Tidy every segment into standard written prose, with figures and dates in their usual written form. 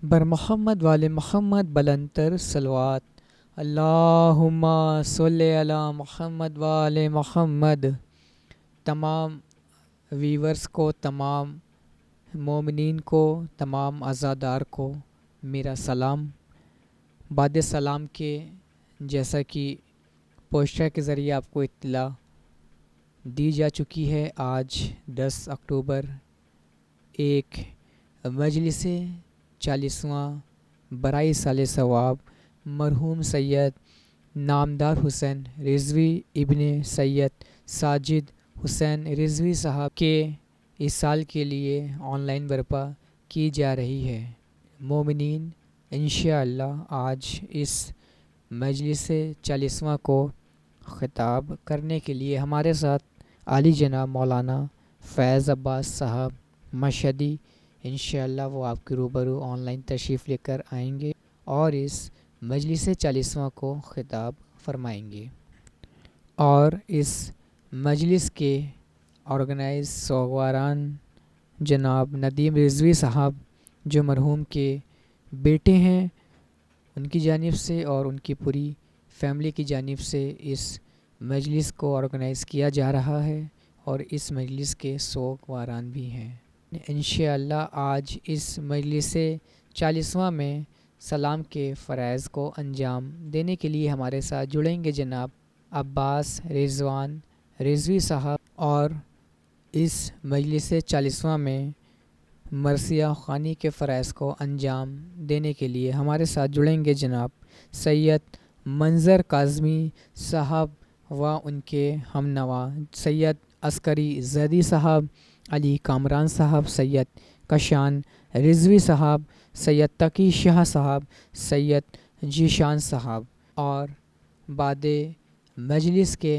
بر محمد والے محمد بلندر صلوات۔ اللہم صلی علی محمد والے محمد۔ تمام ویورز کو، تمام مومنین کو، تمام عزادار کو میرا سلام۔ بعد سلام کے جیسا کہ پوسٹر کے ذریعے آپ کو اطلاع دی جا چکی ہے، آج 10 اکتوبر ایک مجلس 40واں برائے سال ثواب مرحوم سید نامدار حسین رضوی ابن سید ساجد حسین رضوی صاحب کے اس سال کے لیے آن لائن برپا کی جا رہی ہے۔ مومنین انشاءاللہ آج اس مجلس 40واں کو خطاب کرنے کے لیے ہمارے ساتھ عالی جناب مولانا فیض عباس صاحب مشہدی انشاءاللہ وہ آپ کے روبرو آن لائن تشریف لے کر آئیں گے اور اس مجلس 40واں کو خطاب فرمائیں گے۔ اور اس مجلس کے آرگنائز سوگواران جناب ندیم رضوی صاحب جو مرحوم کے بیٹے ہیں، ان کی جانب سے اور ان کی پوری فیملی کی جانب سے اس مجلس کو آرگنائز کیا جا رہا ہے اور اس مجلس کے سوگواران بھی ہیں۔ انشاءاللہ آج اس مجلس 40واں میں سلام کے فرائض کو انجام دینے کے لیے ہمارے ساتھ جڑیں گے جناب عباس رضوان رضوی صاحب، اور اس مجلس 40واں میں مرثیہ خوانی کے فرائض کو انجام دینے کے لیے ہمارے ساتھ جڑیں گے جناب سید منظر کاظمی صاحب و ان کے ہم نوا سید عسکری زیدی صاحب، علی کامران صاحب، سید کشان رضوی صاحب، سید تقی شاہ صاحب، سید جیشان صاحب، اور بعد مجلس کے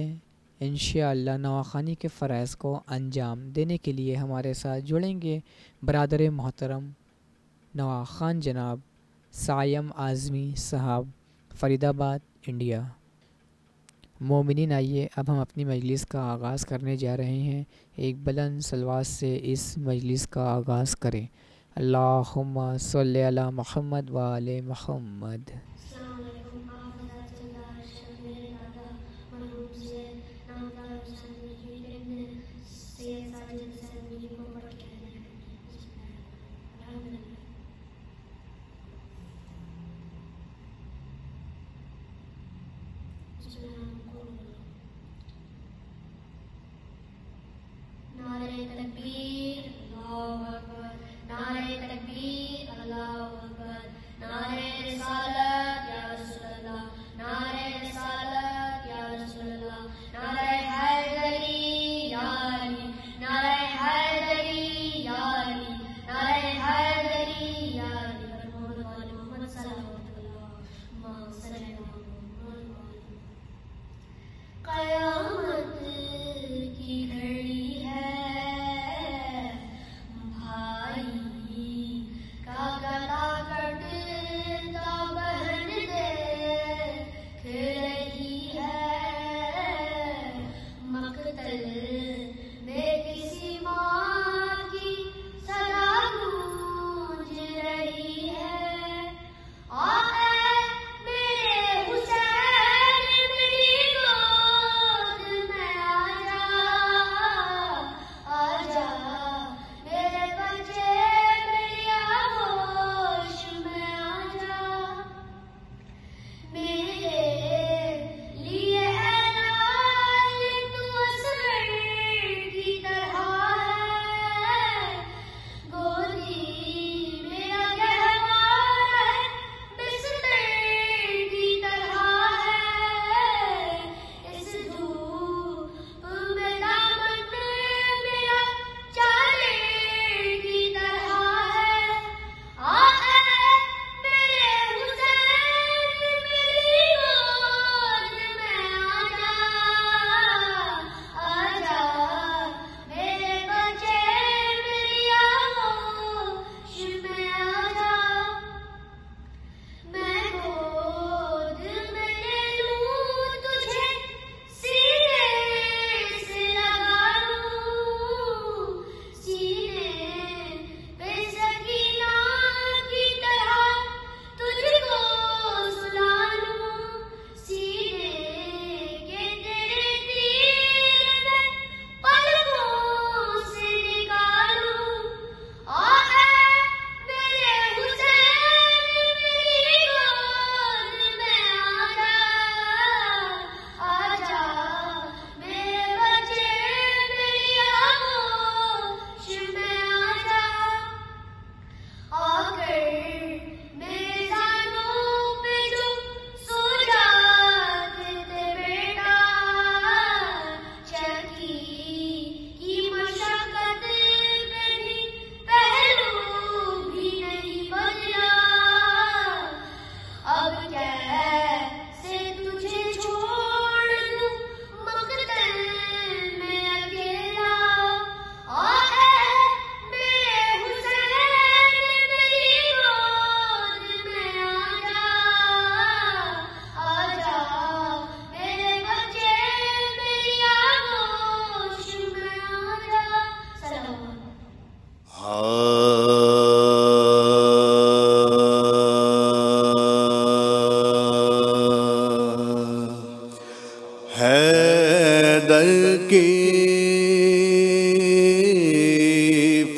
انشاءاللہ نواخوانی کے فرائض کو انجام دینے کے لیے ہمارے ساتھ جڑیں گے برادر محترم نواخوان جناب سائم اعظمی صاحب، فرید آباد، انڈیا۔ مومنین آئیے اب ہم اپنی مجلس کا آغاز کرنے جا رہے ہیں۔ ایک بلند صلوات سے اس مجلس کا آغاز کریں۔ اللہم صلی علی محمد وآل محمد۔ السلام علیکم۔ آپ حضرات سے درخواست میرے دادا مرحوم سید نامدار حسین رضوی ابن سید ساجد حسین رضوی کو پڑھ کے کہنے ہیں۔ الحمدللہ۔ بسم اللہ الرحمن الرحیم۔ نعرہ تکبیر، اللہ اکبر، نعرہ تکبیر، اللہ اکبر، نعرہ رسالت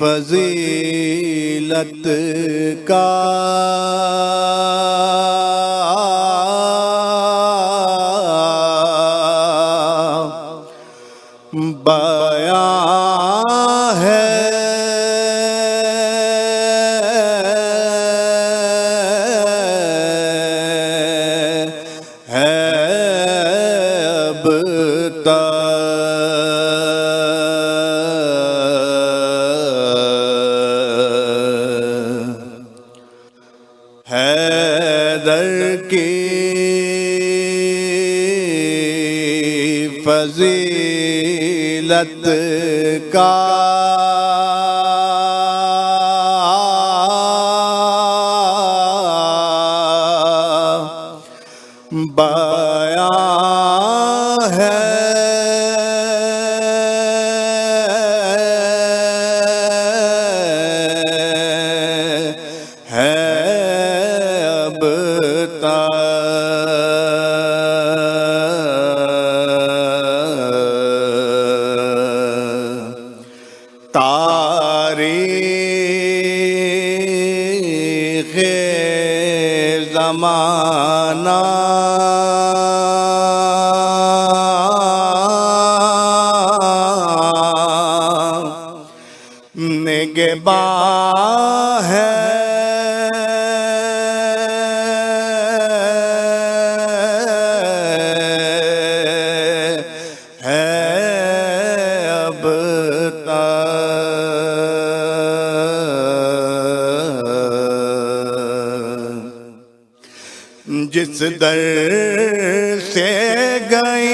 فضیلت کا بیان ہے اب حیدر کی فضیلت کا بیان ہے اب تاریخ زمانہ نگہباں ہے اب جس در سے گئی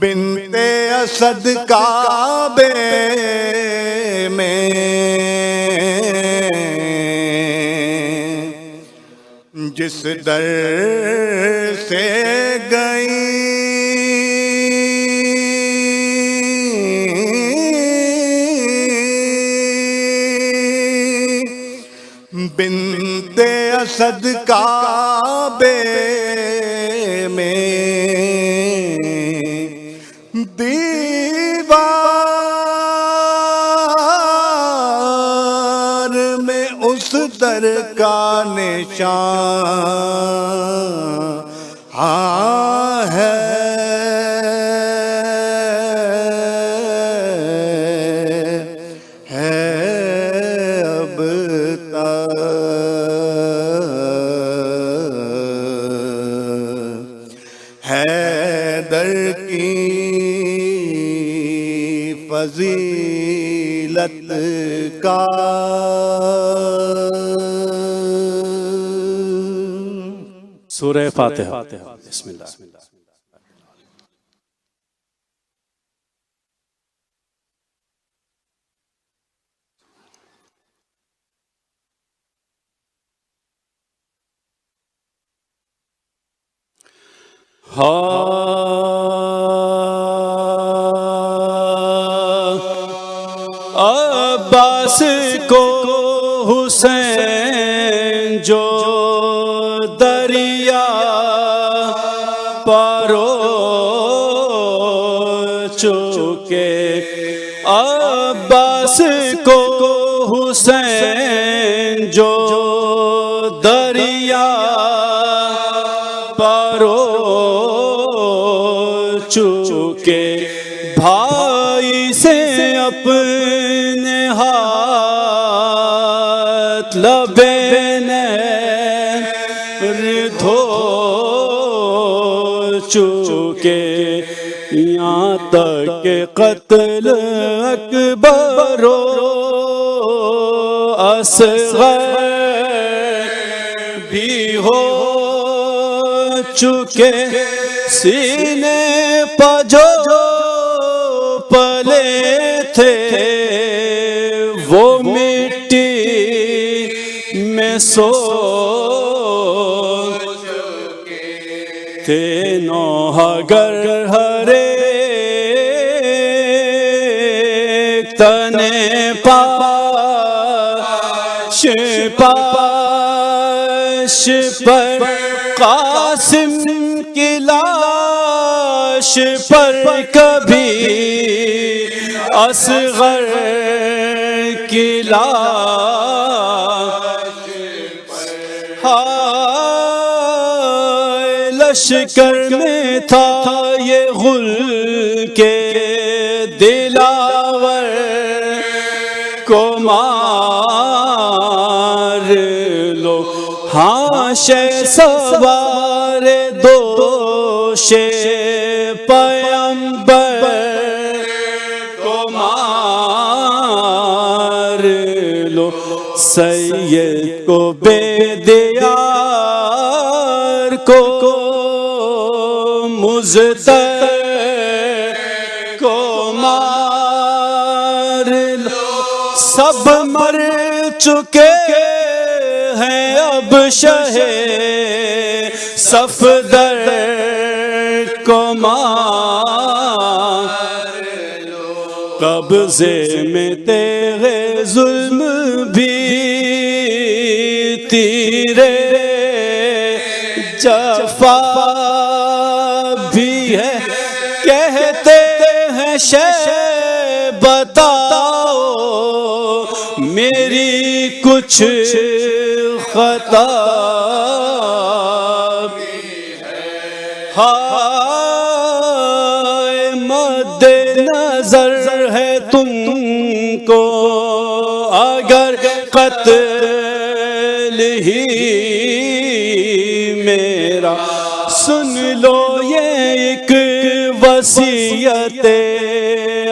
بنت اسد کعبے میں جس در سے گئی بنت اسد کعبے میں دیوار میں اس در کا نشان ہے اب حیدر کی فضیلت کا سورہ فاتحہ بسم اللہ عباس کو حسین جو دریا پارو چکے عباس کو حسین جو دریا پارو چکے بھائی سے اپنے ہاتھ لبین دھو چکے یہاں تک کہ قتل اکبر و اصغر بھی ہو چکے سینے پہ جو پلے تھے وہ مٹی میں سو تھے نوح گر ہر ایک تنے پاش پاش پر قاسم کی لاش لاش پر کبھی اصغر کی لاش لشکر میں تھا یہ غل کے دلاور کو مار لو ہاں شہ سوار دوش پیمبر کو مار لو سید کو بے دیار کو مزتر کو مار لو سب مر چکے ہیں اب شہ صفدر کو مار لو قبضے میں تیرے ظلم بھی تیرے جفا بھی ہے کہتے ہیں شہ بتاؤ میری کچھ خطا بھی ہے ہائے مد نظر ہے تم کو اگر قتل ہی میرا سن لو یہ ایک وصیت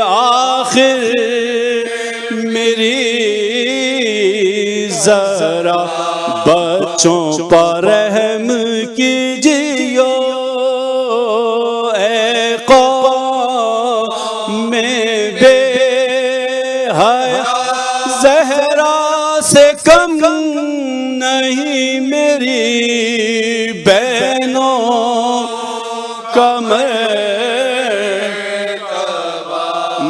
آخر میری ذرا بچوں پر رحم کیجیو اے قوم بے حیا زہرا سے کم نہیں میری بہنوں کا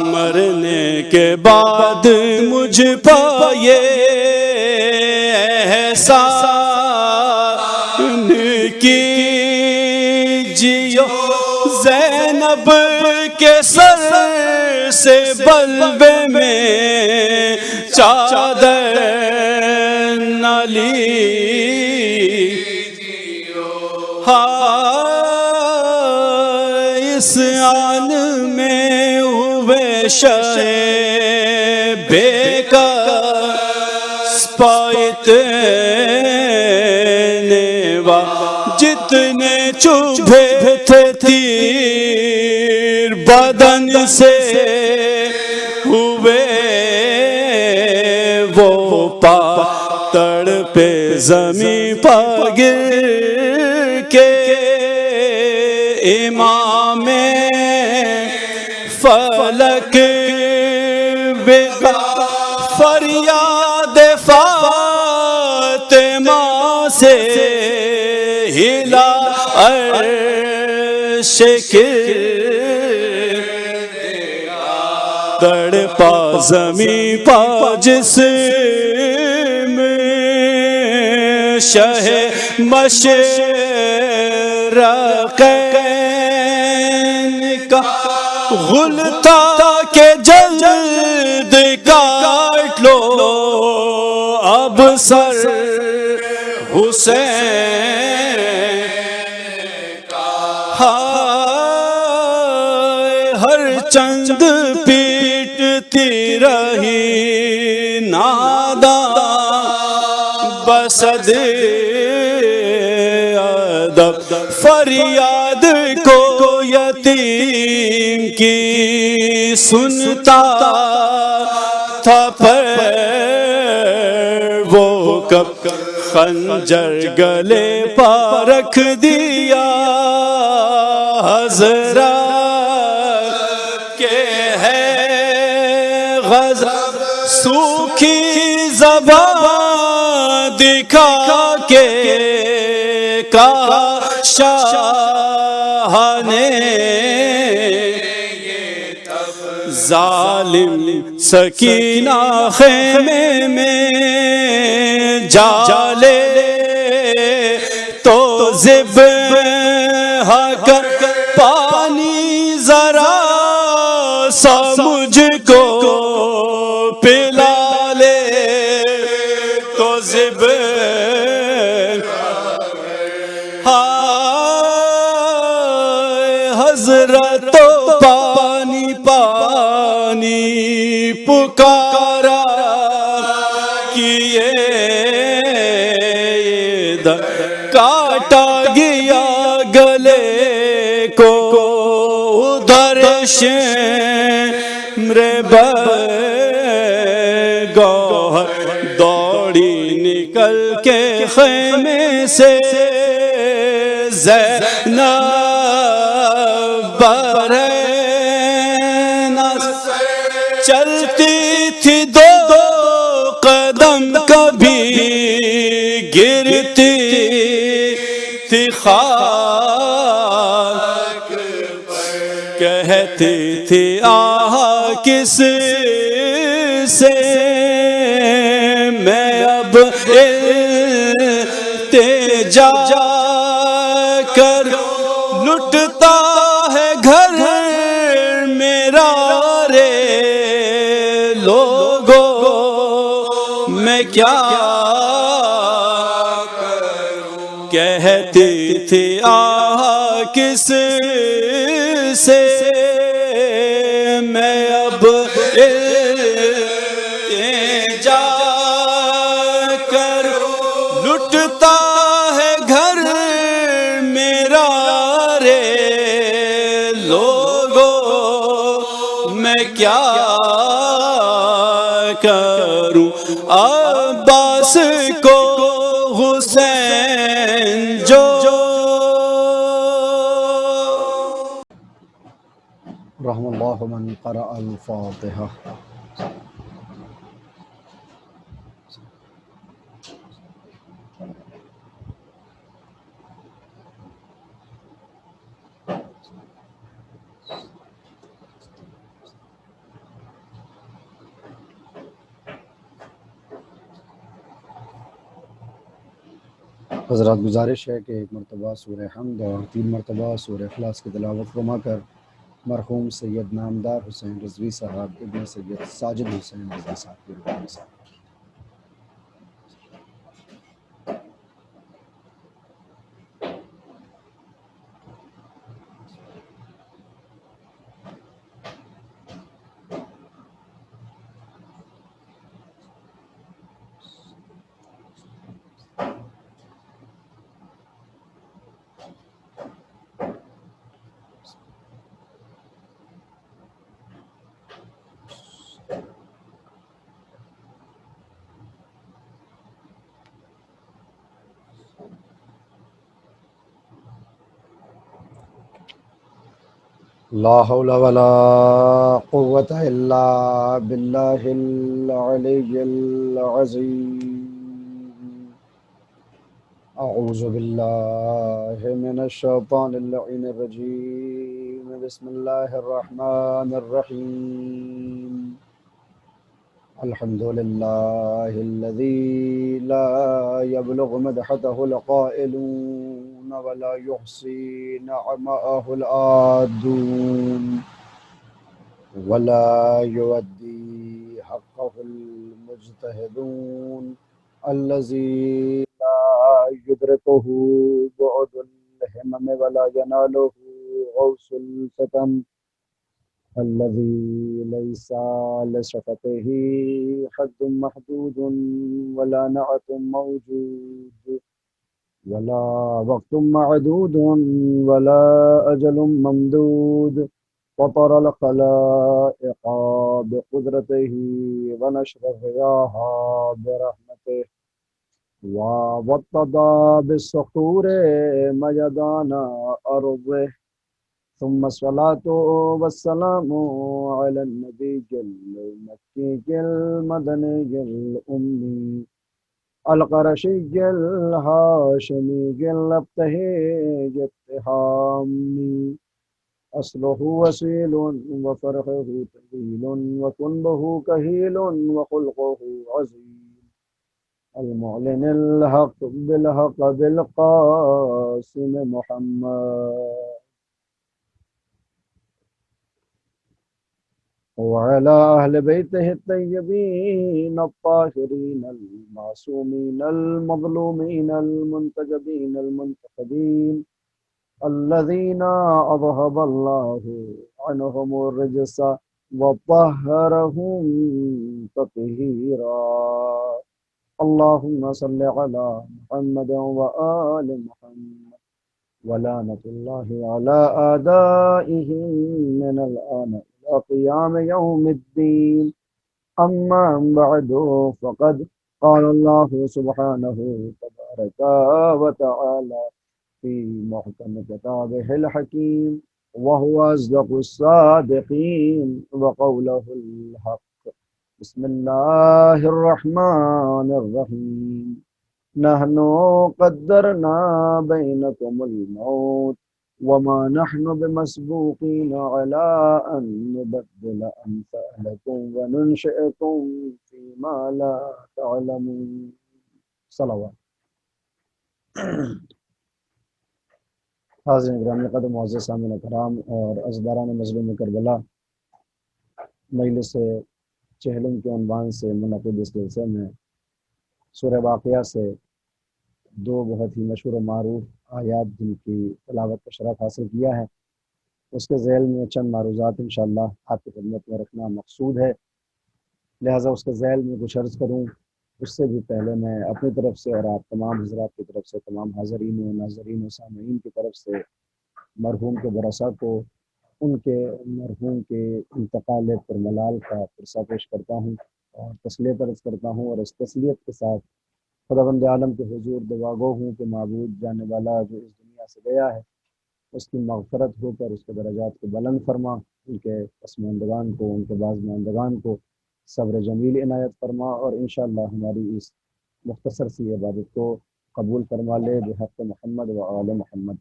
مرنے کے بعد مجھ پائے احسان کیجیو زینب کے سر سے بلبے میں چادر نہ لیجیو اس آن میں ہوئے شے بیکار پائتنے جتنے چوبھے تھے تیر بدن سے ہوئے وہ پاتڑ پہ زمین پر گر کے امام فلک فریاد فاطمہ سے ہلا عرش تڑپا زمین پا جسم شہ مشرقین کا غلطہ کے جلد کاٹ لو اب سر حسین ہر چند پیٹتی رہی نادان بسد ادب فریاد کو یتیم کی سنتا تھا پر وہ کب خنجر گلے پا رکھ دیا حضرت کے ہے غضب سوکھی زبان دکھا کے کہا شاہ نے ظالم سکینہ خیمے میں جالے تو زب کر پانی تجھ کو پلا لے تو زب ہائے حضرت تو پانی پانی پکارا کیے کاٹا گیا گلے کو ادھر شمر گوہر دوڑی نکل کے خیمے سے زینب برہنہ چلتی تھی دو قدم کبھی گرتی تھی خاک کہتی تھی آہ کس سے میں اب التجا کر لٹتا ہے گھر میرا رے لوگوں میں کیا کہتی تھی آہ کس سے میں اب التجا کر لٹتا ہے گھر میرا رے لوگوں میں کیا کروں عباس کو حسین جو رحم اللہ من قرأ الفاتحہ. حضرات گزارش ہے کہ ایک مرتبہ سورہ حمد اور 3 مرتبہ سورہ اخلاص کی تلاوت فرما کر مرحوم سید نامدار حسین رضوی صاحب ابن سید ساجد حسین رضوی صاحب کی روح میں ساتھ. لا حول ولا قوة الا باللہ العلی العظیم. اعوذ باللہ من الشیطان اللعین الرجیم. بسم اللہ الرحمن الرحیم. الحمد للہ الذی لا يبلغ مدحته القائلون ولا يحصي نعماءه العادون ولا يؤدي حقه المجتهدون الذي لا يدركه بعد الهمم ولا يناله غوث الفتن الذي ليس لشفته حد محدود ولا نعت موجود ولا وقت معدود ولا أجل ممدود فطر الخلائق بقدرته ونشر الرياح برحمته ووطد بالصخور ميدان أرضه ثم الصلاة والسلام على النبي المكي المدني الأمي القرشي الهاشمي الابتهي التهامي أصله وسيل وفرحه طويل وكنبه كهيل وخلقه عظيم المعلن الحق بالحق بالقاسم محمد وعلى أهل بيته الطيبين الطاهرين المعصومين المظلومين المنتجبين المنتخبين الذين أذهب الله عنهم الرجس وطهرهم تطهيرا اللهم صل على محمد وآل محمد ولعنة الله على أعدائهم من الآن إلى قيام يوم الدين أما بعد فقد قال الله سبحانه تبارك وتعالى في محكم كتابه الحكيم وهو أصدق الصادقين وقوله الحق بسم الله الرحمن الرحيم نحن قدرنا بينكم الموت وما نحن بمسبوقين على أن نبدل أمثالكم وننشئكم فيما لا تعلمون صلوات حاضرین گرامی قدر معزز سامعین کرام اور عزیزداران مظلوم کربلا، مجلس چہلم کے عنوان سے منعقد اس جلسے میں سورہ واقعہ سے دو بہت ہی مشہور و معروف آیات جن کی تلاوت کا شرف حاصل کیا ہے، اس کے ذیل میں چند معروضات انشاءاللہ آپ کی خدمت میں رکھنا مقصود ہے، لہٰذا اس کے ذیل میں کچھ عرض کروں اس سے بھی پہلے میں اپنی طرف سے اور آپ تمام حضرات کی طرف سے، تمام حاضرین و ناظرین و سامعین کی طرف سے مرحوم کے ورثاء کو ان کے مرحوم کے انتقال پر ملال کا پرسہ پیش کرتا ہوں اور تسلیت عرض کرتا ہوں، اور اس تسلیت کے ساتھ خداوند عالم کے حضور دعا گو ہوں کہ معبود جانے والا جو اس دنیا سے گیا ہے اس کی مغفرت ہو کر اس کے درجات کو بلند فرما، ان کے پسماندگان کو، ان کے باز ماندگان کو صبر جمیل عنایت فرما، اور انشاءاللہ ہماری اس مختصر سی عبادت کو قبول فرما لے بحق محمد و آل محمد،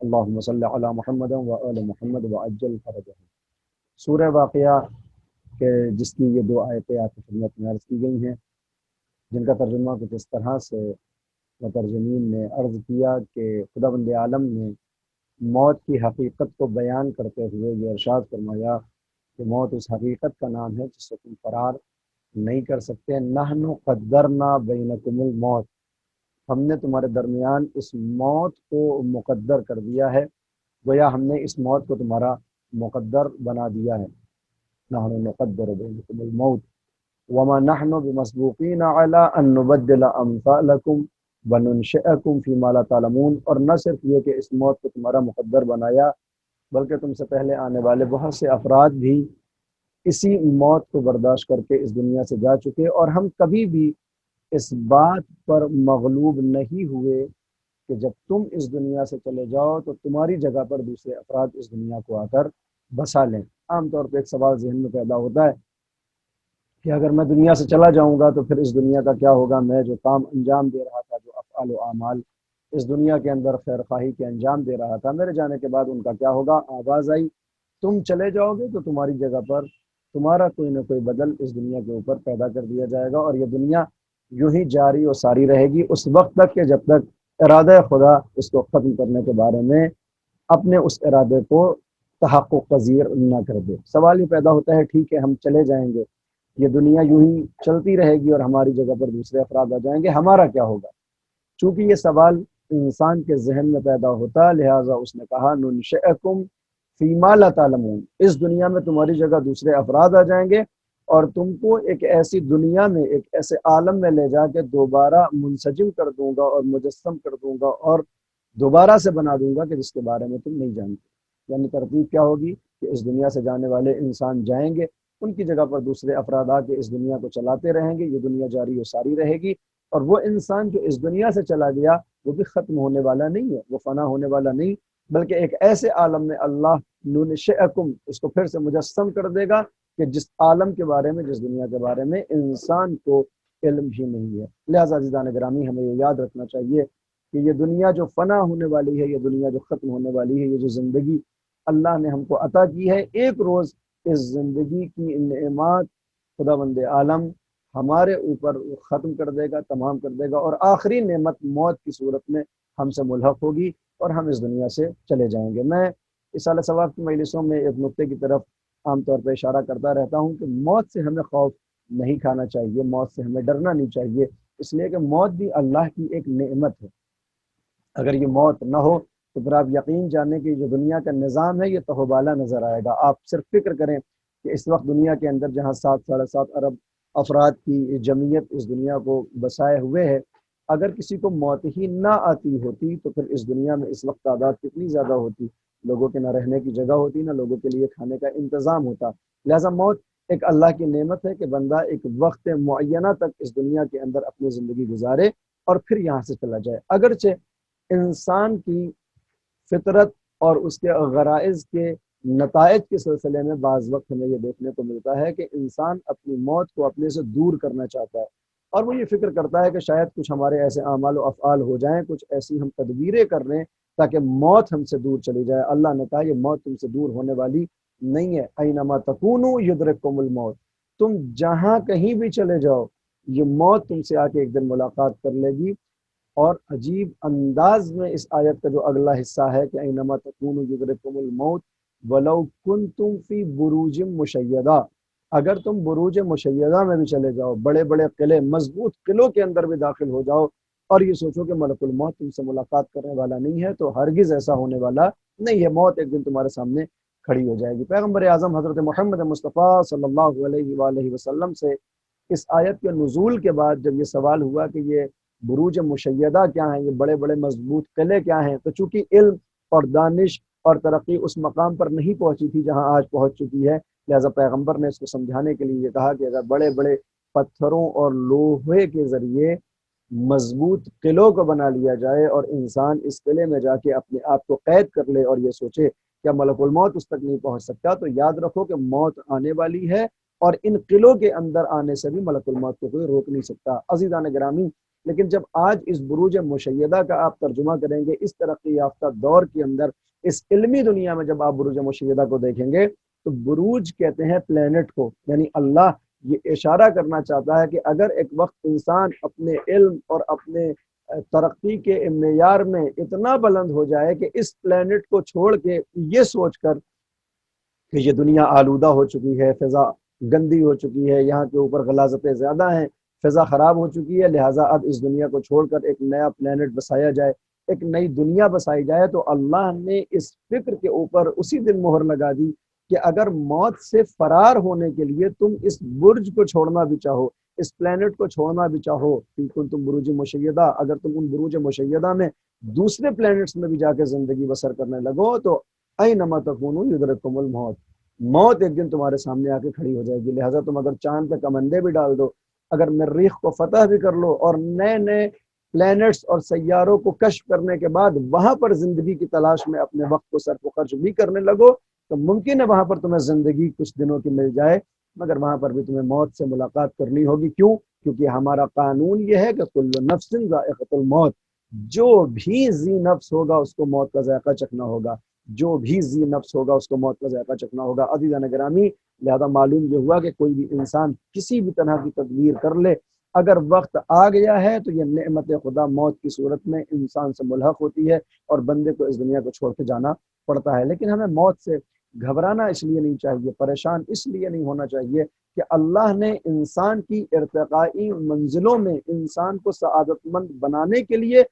اللہم صلی علی محمد و آل محمد وعجل فرجہ۔ سورہ واقعہ کے جس کی یہ دو آیتیں آپ کی خدمت میں عرض کی گئی ہیں، جن کا ترجمہ کچھ اس طرح سے مترجمین نے عرض کیا کہ خداوند عالم نے موت کی حقیقت کو بیان کرتے ہوئے یہ ارشاد فرمایا کہ موت اس حقیقت کا نام ہے جس سے تم فرار نہیں کر سکتے، نحن قدرنا بینکم الموت، ہم نے تمہارے درمیان اس موت کو مقدر کر دیا ہے، گویا ہم نے اس موت کو تمہارا مقدر بنا دیا ہے، نحن نقدر بینکم الموت وما نحن بمسبوقین علی ان نبدل امثالکم وننشئکم فیما لا تعلمون، اور نہ صرف یہ کہ اس موت کو تمہارا مقدر بنایا بلکہ تم سے پہلے آنے والے بہت سے افراد بھی اسی موت کو برداشت کر کے اس دنیا سے جا چکے، اور ہم کبھی بھی اس بات پر مغلوب نہیں ہوئے کہ جب تم اس دنیا سے چلے جاؤ تو تمہاری جگہ پر دوسرے افراد اس دنیا کو آ کر بسا لیں۔ عام طور پہ ایک سوال ذہن میں پیدا ہوتا ہے کہ اگر میں دنیا سے چلا جاؤں گا تو پھر اس دنیا کا کیا ہوگا، میں جو کام انجام دے رہا تھا، جو افعال و اعمال اس دنیا کے اندر خیر خواہی کے انجام دے رہا تھا، میرے جانے کے بعد ان کا کیا ہوگا؟ آواز آئی تم چلے جاؤ گے تو تمہاری جگہ پر تمہارا کوئی نہ کوئی بدل اس دنیا کے اوپر پیدا کر دیا جائے گا، اور یہ دنیا یوں ہی جاری و ساری رہے گی اس وقت تک کہ جب تک ارادہ خدا اس کو ختم کرنے کے بارے میں اپنے اس ارادے کو تحقق پذیر نہ کر دے۔ سوال یہ پیدا ہوتا ہے ٹھیک ہے ہم چلے جائیں گے، یہ دنیا یوں ہی چلتی رہے گی اور ہماری جگہ پر دوسرے افراد آ جائیں گے، ہمارا کیا ہوگا؟ چونکہ یہ سوال انسان کے ذہن میں پیدا ہوتا، لہٰذا اس نے کہا ننشئکم فیما لا تعلمون، اس دنیا میں تمہاری جگہ دوسرے افراد آ جائیں گے اور تم کو ایک ایسی دنیا میں، ایک ایسے عالم میں لے جا کے دوبارہ منسجم کر دوں گا اور مجسم کر دوں گا اور دوبارہ سے بنا دوں گا کہ جس کے بارے میں تم نہیں جانتے۔ یعنی ترتیب کیا ہوگی کہ اس دنیا سے جانے والے انسان جائیں گے، ان کی جگہ پر دوسرے افراد آ کے اس دنیا کو چلاتے رہیں گے، یہ دنیا جاری و ساری رہے گی، اور وہ انسان جو اس دنیا سے چلا گیا وہ بھی ختم ہونے والا نہیں ہے، وہ فنا ہونے والا نہیں، بلکہ ایک ایسے عالم میں اللہ ننشئکم اس کو پھر سے مجسم کر دے گا کہ جس عالم کے بارے میں، جس دنیا کے بارے میں انسان کو علم ہی نہیں ہے۔ لہٰذا عزیزان گرامی ہمیں یہ یاد رکھنا چاہیے کہ یہ دنیا جو فنا ہونے والی ہے، یہ دنیا جو ختم ہونے والی ہے، یہ جو زندگی اللہ نے ہم کو عطا کی ہے، ایک روز اس زندگی کی نعمات خداوند عالم ہمارے اوپر ختم کر دے گا، تمام کر دے گا، اور آخری نعمت موت کی صورت میں ہم سے ملحق ہوگی اور ہم اس دنیا سے چلے جائیں گے۔ میں اس سال ثواب کی مجلسوں میں ایک نقطے کی طرف عام طور پہ اشارہ کرتا رہتا ہوں کہ موت سے ہمیں خوف نہیں کھانا چاہیے، موت سے ہمیں ڈرنا نہیں چاہیے، اس لیے کہ موت بھی اللہ کی ایک نعمت ہے۔ اگر یہ موت نہ ہو تو پھر آپ یقین جانیں کہ جو دنیا کا نظام ہے یہ تہوبالا نظر آئے گا۔ آپ صرف فکر کریں کہ اس وقت دنیا کے اندر جہاں 7.5 ارب افراد کی جمعیت اس دنیا کو بسائے ہوئے ہے، اگر کسی کو موت ہی نہ آتی ہوتی تو پھر اس دنیا میں اس وقت تعداد کتنی زیادہ ہوتی، لوگوں کے نہ رہنے کی جگہ ہوتی، نہ لوگوں کے لیے کھانے کا انتظام ہوتا۔ لہٰذا موت ایک اللہ کی نعمت ہے کہ بندہ ایک وقت معینہ تک اس دنیا کے اندر اپنی زندگی گزارے اور پھر یہاں سے چلا جائے۔ اگرچہ انسان کی فطرت اور اس کے غرائز کے نتائج کے سلسلے میں بعض وقت ہمیں یہ دیکھنے کو ملتا ہے کہ انسان اپنی موت کو اپنے سے دور کرنا چاہتا ہے، اور وہ یہ فکر کرتا ہے کہ شاید کچھ ہمارے ایسے اعمال و افعال ہو جائیں، کچھ ایسی ہم تدبیریں کر لیں تاکہ موت ہم سے دور چلی جائے۔ اللہ نے کہا یہ موت تم سے دور ہونے والی نہیں ہے، اینما تکونوا یدرککم الموت، تم جہاں کہیں بھی چلے جاؤ یہ موت تم سے آ کے ایک دن ملاقات کر لے گی۔ اور عجیب انداز میں اس آیت کا جو اگلا حصہ ہے کہ اینما تکونوا یدرککم الموت ولو کنتم فی بروج مشیدہ، اگر تم بروج مشیدہ میں بھی چلے جاؤ، بڑے بڑے قلعے، مضبوط قلعوں کے اندر بھی داخل ہو جاؤ، اور یہ سوچو کہ ملک الموت تم سے ملاقات کرنے والا نہیں ہے، تو ہرگز ایسا ہونے والا نہیں ہے، موت ایک دن تمہارے سامنے کھڑی ہو جائے گی۔ پیغمبر اعظم حضرت محمد مصطفیٰ صلی اللہ علیہ وآلہ وسلم سے اس آیت کے نزول کے بعد جب یہ سوال ہوا کہ یہ بروج مشیدہ کیا ہیں، یہ بڑے بڑے مضبوط قلعے کیا ہیں، تو چونکہ علم اور دانش اور ترقی اس مقام پر نہیں پہنچی تھی جہاں آج پہنچ چکی ہے، لہذا پیغمبر نے اس کو سمجھانے کے لیے یہ کہا کہ اگر بڑے بڑے پتھروں اور لوہے کے ذریعے مضبوط قلعوں کو بنا لیا جائے اور انسان اس قلعے میں جا کے اپنے آپ کو قید کر لے اور یہ سوچے کیا ملک الموت اس تک نہیں پہنچ سکتا، تو یاد رکھو کہ موت آنے والی ہے، اور ان قلعوں کے اندر آنے سے بھی ملک الموت کو کوئی روک نہیں سکتا۔ عزیزان گرامی، لیکن جب آج اس بروج مشیدہ کا آپ ترجمہ کریں گے اس ترقی یافتہ دور کے اندر، اس علمی دنیا میں جب آپ بروج مشیدہ کو دیکھیں گے تو بروج کہتے ہیں پلینٹ کو، یعنی اللہ یہ اشارہ کرنا چاہتا ہے کہ اگر ایک وقت انسان اپنے علم اور اپنے ترقی کے معیار میں اتنا بلند ہو جائے کہ اس پلینٹ کو چھوڑ کے یہ سوچ کر کہ یہ دنیا آلودہ ہو چکی ہے، فضا گندی ہو چکی ہے، یہاں کے اوپر غلاظتیں زیادہ ہیں، فضا خراب ہو چکی ہے، لہٰذا اب اس دنیا کو چھوڑ کر ایک نیا پلینٹ بسایا جائے، ایک نئی دنیا بسائی جائے، تو اللہ نے اس فکر کے اوپر اسی دن مہر لگا دی کہ اگر موت سے فرار ہونے کے لیے تم اس برج کو چھوڑنا بھی چاہو، اس پلینٹ کو چھوڑنا بھی چاہو، بالکل تم بروج مشیدہ، اگر تم ان بروج مشیدہ میں دوسرے پلینٹس میں بھی جا کے زندگی بسر کرنے لگو تو اینما تکونوا یدرککم الموت، موت ایک دن تمہارے سامنے آ کے کھڑی ہو جائے گی۔ لہٰذا تم اگر چاند پہ کمندے بھی ڈال دو، اگر مریخ کو فتح بھی کر لو اور نئے نئے پلینٹس اور سیاروں کو کشف کرنے کے بعد وہاں پر زندگی کی تلاش میں اپنے وقت کو صرف و خرچ بھی کرنے لگو، تو ممکن ہے وہاں پر تمہیں زندگی کچھ دنوں کی مل جائے، مگر وہاں پر بھی تمہیں موت سے ملاقات کرنی ہوگی۔ کیوں؟ کیونکہ ہمارا قانون یہ ہے کہ کل نفس ذائقۃ الموت، جو بھی ذی نفس ہوگا اس کو موت کا ذائقہ چکھنا ہوگا، جو بھی ذی نفس ہوگا اس کو موت کا ذائقہ چکھنا ہوگا۔ عزیزان گرامی، لہذا معلوم یہ ہوا کہ کوئی بھی انسان کسی بھی طرح کی تدبیر کر لے، اگر وقت آ گیا ہے تو یہ نعمت خدا موت کی صورت میں انسان سے ملحق ہوتی ہے اور بندے کو اس دنیا کو چھوڑ کے جانا پڑتا ہے۔ لیکن ہمیں موت سے گھبرانا اس لیے نہیں چاہیے، پریشان اس لیے نہیں ہونا چاہیے کہ اللہ نے انسان کی ارتقائی منزلوں میں انسان کو سعادت مند بنانے کے لیے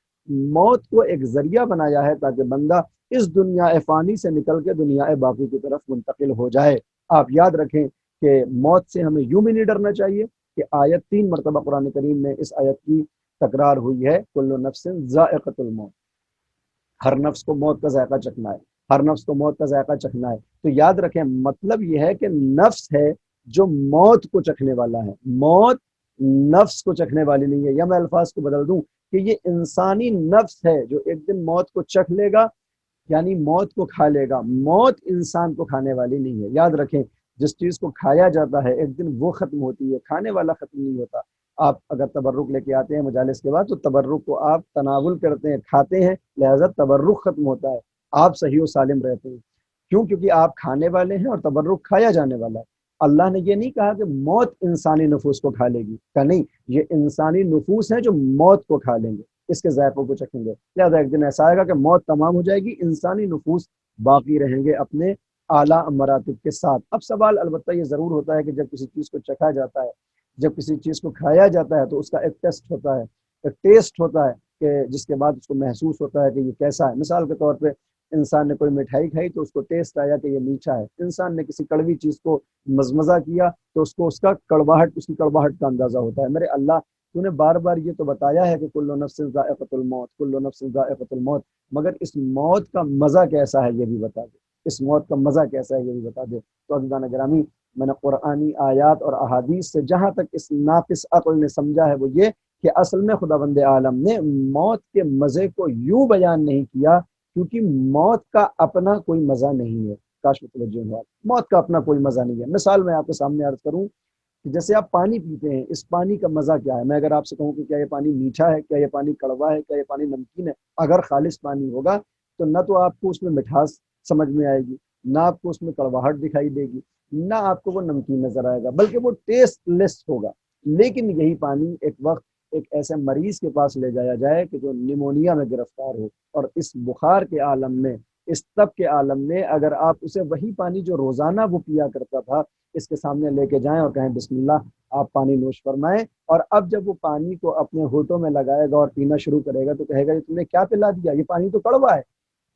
موت کو ایک ذریعہ بنایا ہے تاکہ بندہ اس دنیا فانی سے نکل کے دنیا باقی کی طرف منتقل ہو جائے۔ آپ یاد رکھیں کہ موت سے ہمیں یوں بھی نہیں ڈرنا چاہیے کہ آیت 3 مرتبہ قرآن کریم میں اس آیت کی تکرار ہوئی ہے، کل نفس ذائقۃ الموت، ہر نفس کو موت کا ذائقہ چکھنا ہے، ہر نفس کو موت کا ذائقہ چکھنا ہے۔ تو یاد رکھیں مطلب یہ ہے کہ نفس ہے جو موت کو چکھنے والا ہے، موت نفس کو چکھنے والی نہیں ہے۔ یا میں الفاظ کو بدل دوں کہ یہ انسانی نفس ہے جو ایک دن موت کو چکھ لے گا، یعنی موت کو کھا لے گا، موت انسان کو کھانے والی نہیں ہے۔ یاد رکھیں جس چیز کو کھایا جاتا ہے ایک دن وہ ختم ہوتی ہے، کھانے والا ختم نہیں ہوتا۔ آپ اگر تبرک لے کے آتے ہیں مجالس کے بعد تو تبرک کو آپ تناول کرتے ہیں، کھاتے ہیں، لہذا تبرک ختم ہوتا ہے، آپ صحیح و سالم رہتے ہیں۔ کیوں؟ کیونکہ آپ کھانے والے ہیں اور تبرک کھایا جانے والا ہے۔ اللہ نے یہ نہیں کہا کہ موت انسانی نفوس کو کھا لے گی، کہ نہیں، یہ انسانی نفوس ہیں جو موت کو کھا لیں گے، اس کے ذائقوں کو چکھیں گے۔ لہذا ایک دن ایسا آئے گا کہ موت تمام ہو جائے گی، انسانی نفوس باقی رہیں گے اپنے اعلیٰ مراتب کے ساتھ۔ اب سوال البتہ یہ ضرور ہوتا ہے کہ جب کسی چیز کو چکھا جاتا ہے، جب کسی چیز کو کھایا جاتا ہے تو اس کا ایک ٹیسٹ ہوتا ہے، ایک ٹیسٹ ہوتا ہے کہ جس کے بعد اس کو محسوس ہوتا ہے کہ یہ کیسا ہے۔ مثال کے طور پہ انسان نے کوئی مٹھائی کھائی تو اس کو ٹیسٹ آیا کہ یہ میٹھا ہے، انسان نے کسی کڑوی چیز کو مزمزہ کیا تو اس کو اس کا کڑواہٹ، اس کی کڑواہٹ کا اندازہ ہوتا ہے۔ میرے اللہ، تو نے بار بار یہ تو بتایا ہے کہ کل نفس ذائقۃ الموت، کل نفس ذائقۃ الموت، مگر اس موت کا مزہ کیسا ہے یہ بھی بتا دے، اس موت کا مزہ کیسا ہے یہ بھی بتا دے۔ تو عزیزان گرامی، میں نے قرآنی آیات اور احادیث سے جہاں تک اس ناقص عقل نے سمجھا ہے وہ یہ کہ اصل میں خداوند عالم نے موت کے مزے کو یوں بیان نہیں کیا کیونکہ موت کا اپنا کوئی مزہ نہیں ہے۔ کاش متوجہ ہوا، موت کا اپنا کوئی مزہ نہیں ہے۔ مثال میں آپ کے سامنے عرض کروں کہ جیسے آپ پانی پیتے ہیں، اس پانی کا مزہ کیا ہے؟ میں اگر آپ سے کہوں کہ کیا یہ پانی میٹھا ہے، کیا یہ پانی کڑوا ہے، کیا یہ پانی نمکین ہے، اگر خالص پانی ہوگا تو نہ تو آپ کو اس میں مٹھاس سمجھ میں آئے گی، نہ آپ کو اس میں کڑواہٹ دکھائی دے گی، نہ آپ کو وہ نمکین نظر آئے گا، بلکہ وہ ٹیسٹ لیس ہوگا۔ لیکن یہی پانی ایک وقت ایک ایسے مریض کے پاس لے جایا جائے کہ جو نیمونیا میں گرفتار ہو، اور اس بخار کے عالم میں، اس تب کے عالم میں اگر آپ اسے وہی پانی جو روزانہ وہ پیا کرتا تھا اس کے سامنے لے کے جائیں اور کہیں بسم اللہ، آپ پانی نوش فرمائیں، اور اب جب وہ پانی کو اپنے ہونٹوں میں لگائے گا اور پینا شروع کرے گا تو کہے گا یہ تم نے کیا پلا دیا، یہ پانی تو کڑوا ہے،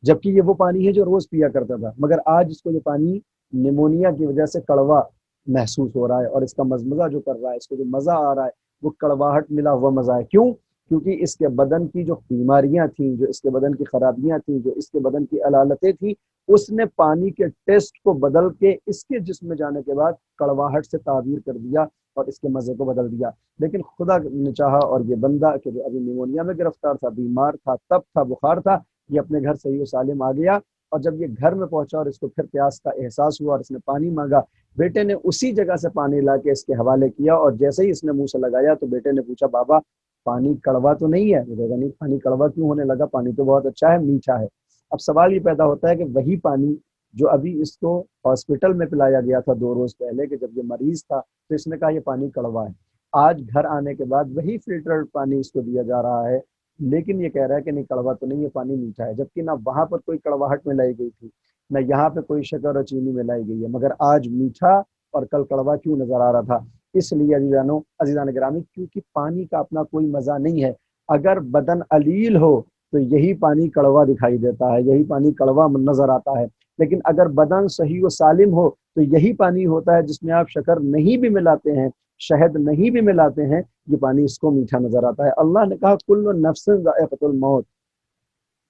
جبکہ یہ وہ پانی ہے جو روز پیا کرتا تھا۔ مگر آج اس کو یہ پانی نیمونیا کی وجہ سے کڑوا محسوس ہو رہا ہے، اور اس کا مزمزہ جو کر رہا ہے، اس کو جو مزہ آ رہا ہے وہ کڑواہٹ ملا ہوا مزہ ہے۔ کیوں؟ کیونکہ اس کے بدن کی جو بیماریاں تھیں، جو اس کے بدن کی خرابیاں تھیں، جو اس کے بدن کی علالتیں تھیں، اس نے پانی کے ٹیسٹ کو بدل کے اس کے جسم میں جانے کے بعد کڑواہٹ سے تعبیر کر دیا اور اس کے مزے کو بدل دیا۔ لیکن خدا نے چاہا اور یہ بندہ کہ جو ابھی نیمونیا میں گرفتار تھا، بیمار تھا، تب تھا، بخار تھا، یہ اپنے گھر صحیح و سالم آ گیا، اور جب یہ گھر میں پہنچا اور اس کو پھر پیاس کا احساس ہوا اور اس نے پانی مانگا، بیٹے نے اسی جگہ سے پانی لا کے اس کے حوالے کیا، اور جیسے ہی اس نے منہ سے لگایا تو بیٹے نے پوچھا بابا پانی کڑوا تو نہیں ہے؟ وہ کہا نہیں، پانی کڑوا کیوں ہونے لگا، پانی تو بہت اچھا ہے، میٹھا ہے۔ اب سوال یہ پیدا ہوتا ہے کہ وہی پانی جو ابھی اس کو ہاسپٹل میں پلایا گیا تھا 2 روز پہلے کہ جب یہ مریض تھا تو اس نے کہا یہ پانی کڑوا ہے، آج گھر آنے کے بعد وہی فلٹرڈ پانی اس کو دیا جا رہا ہے، لیکن یہ کہہ رہا ہے کہ نہیں کڑوا تو نہیں، یہ پانی میٹھا ہے، جبکہ نہ وہاں پر کوئی کڑواہٹ ملائی گئی تھی، نہ یہاں پہ کوئی شکر اور چینی ملائی گئی ہے، مگر آج میٹھا اور کل کڑوا کیوں نظر آ رہا تھا؟ اس لیے عزیزان گرامی، کیونکہ پانی کا اپنا کوئی مزہ نہیں ہے۔ اگر بدن علیل ہو تو یہی پانی کڑوا دکھائی دیتا ہے، یہی پانی کڑوا نظر آتا ہے، لیکن اگر بدن صحیح و سالم ہو تو یہی پانی ہوتا ہے جس میں آپ شکر نہیں بھی ملاتے ہیں، شہد نہیں بھی ملاتے ہیں، یہ پانی اس کو میٹھا نظر آتا ہے۔ اللہ نے کہا کل نفس ذائقۃ الموت،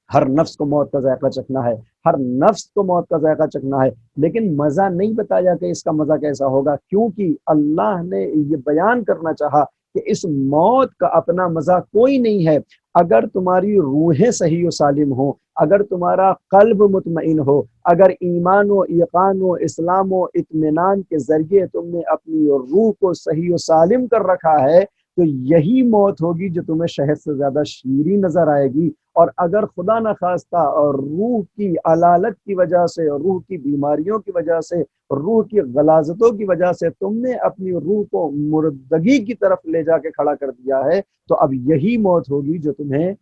ہر نفس کو موت کا ذائقہ چکھنا ہے، ہر نفس کو موت کا ذائقہ چکھنا ہے، لیکن مزہ نہیں بتایا کہ اس کا مزہ کیسا ہوگا، کیونکہ اللہ نے یہ بیان کرنا چاہا کہ اس موت کا اپنا مزہ کوئی نہیں ہے۔ اگر تمہاری روحیں صحیح و سالم ہو، اگر تمہارا قلب مطمئن ہو، اگر ایمان و یقین و اسلام و اطمینان کے ذریعے تم نے اپنی روح کو صحیح و سالم کر رکھا ہے تو یہی موت ہوگی جو تمہیں شہد سے زیادہ شیریں نظر آئے گی۔ اور اگر خدا نخواستہ اور روح کی علالت کی وجہ سے، روح کی بیماریوں کی وجہ سے، روح کی غلاظتوں کی وجہ سے تم نے اپنی روح کو مردگی کی طرف لے جا کے کھڑا کر دیا ہے تو اب یہی موت ہوگی جو تمہیں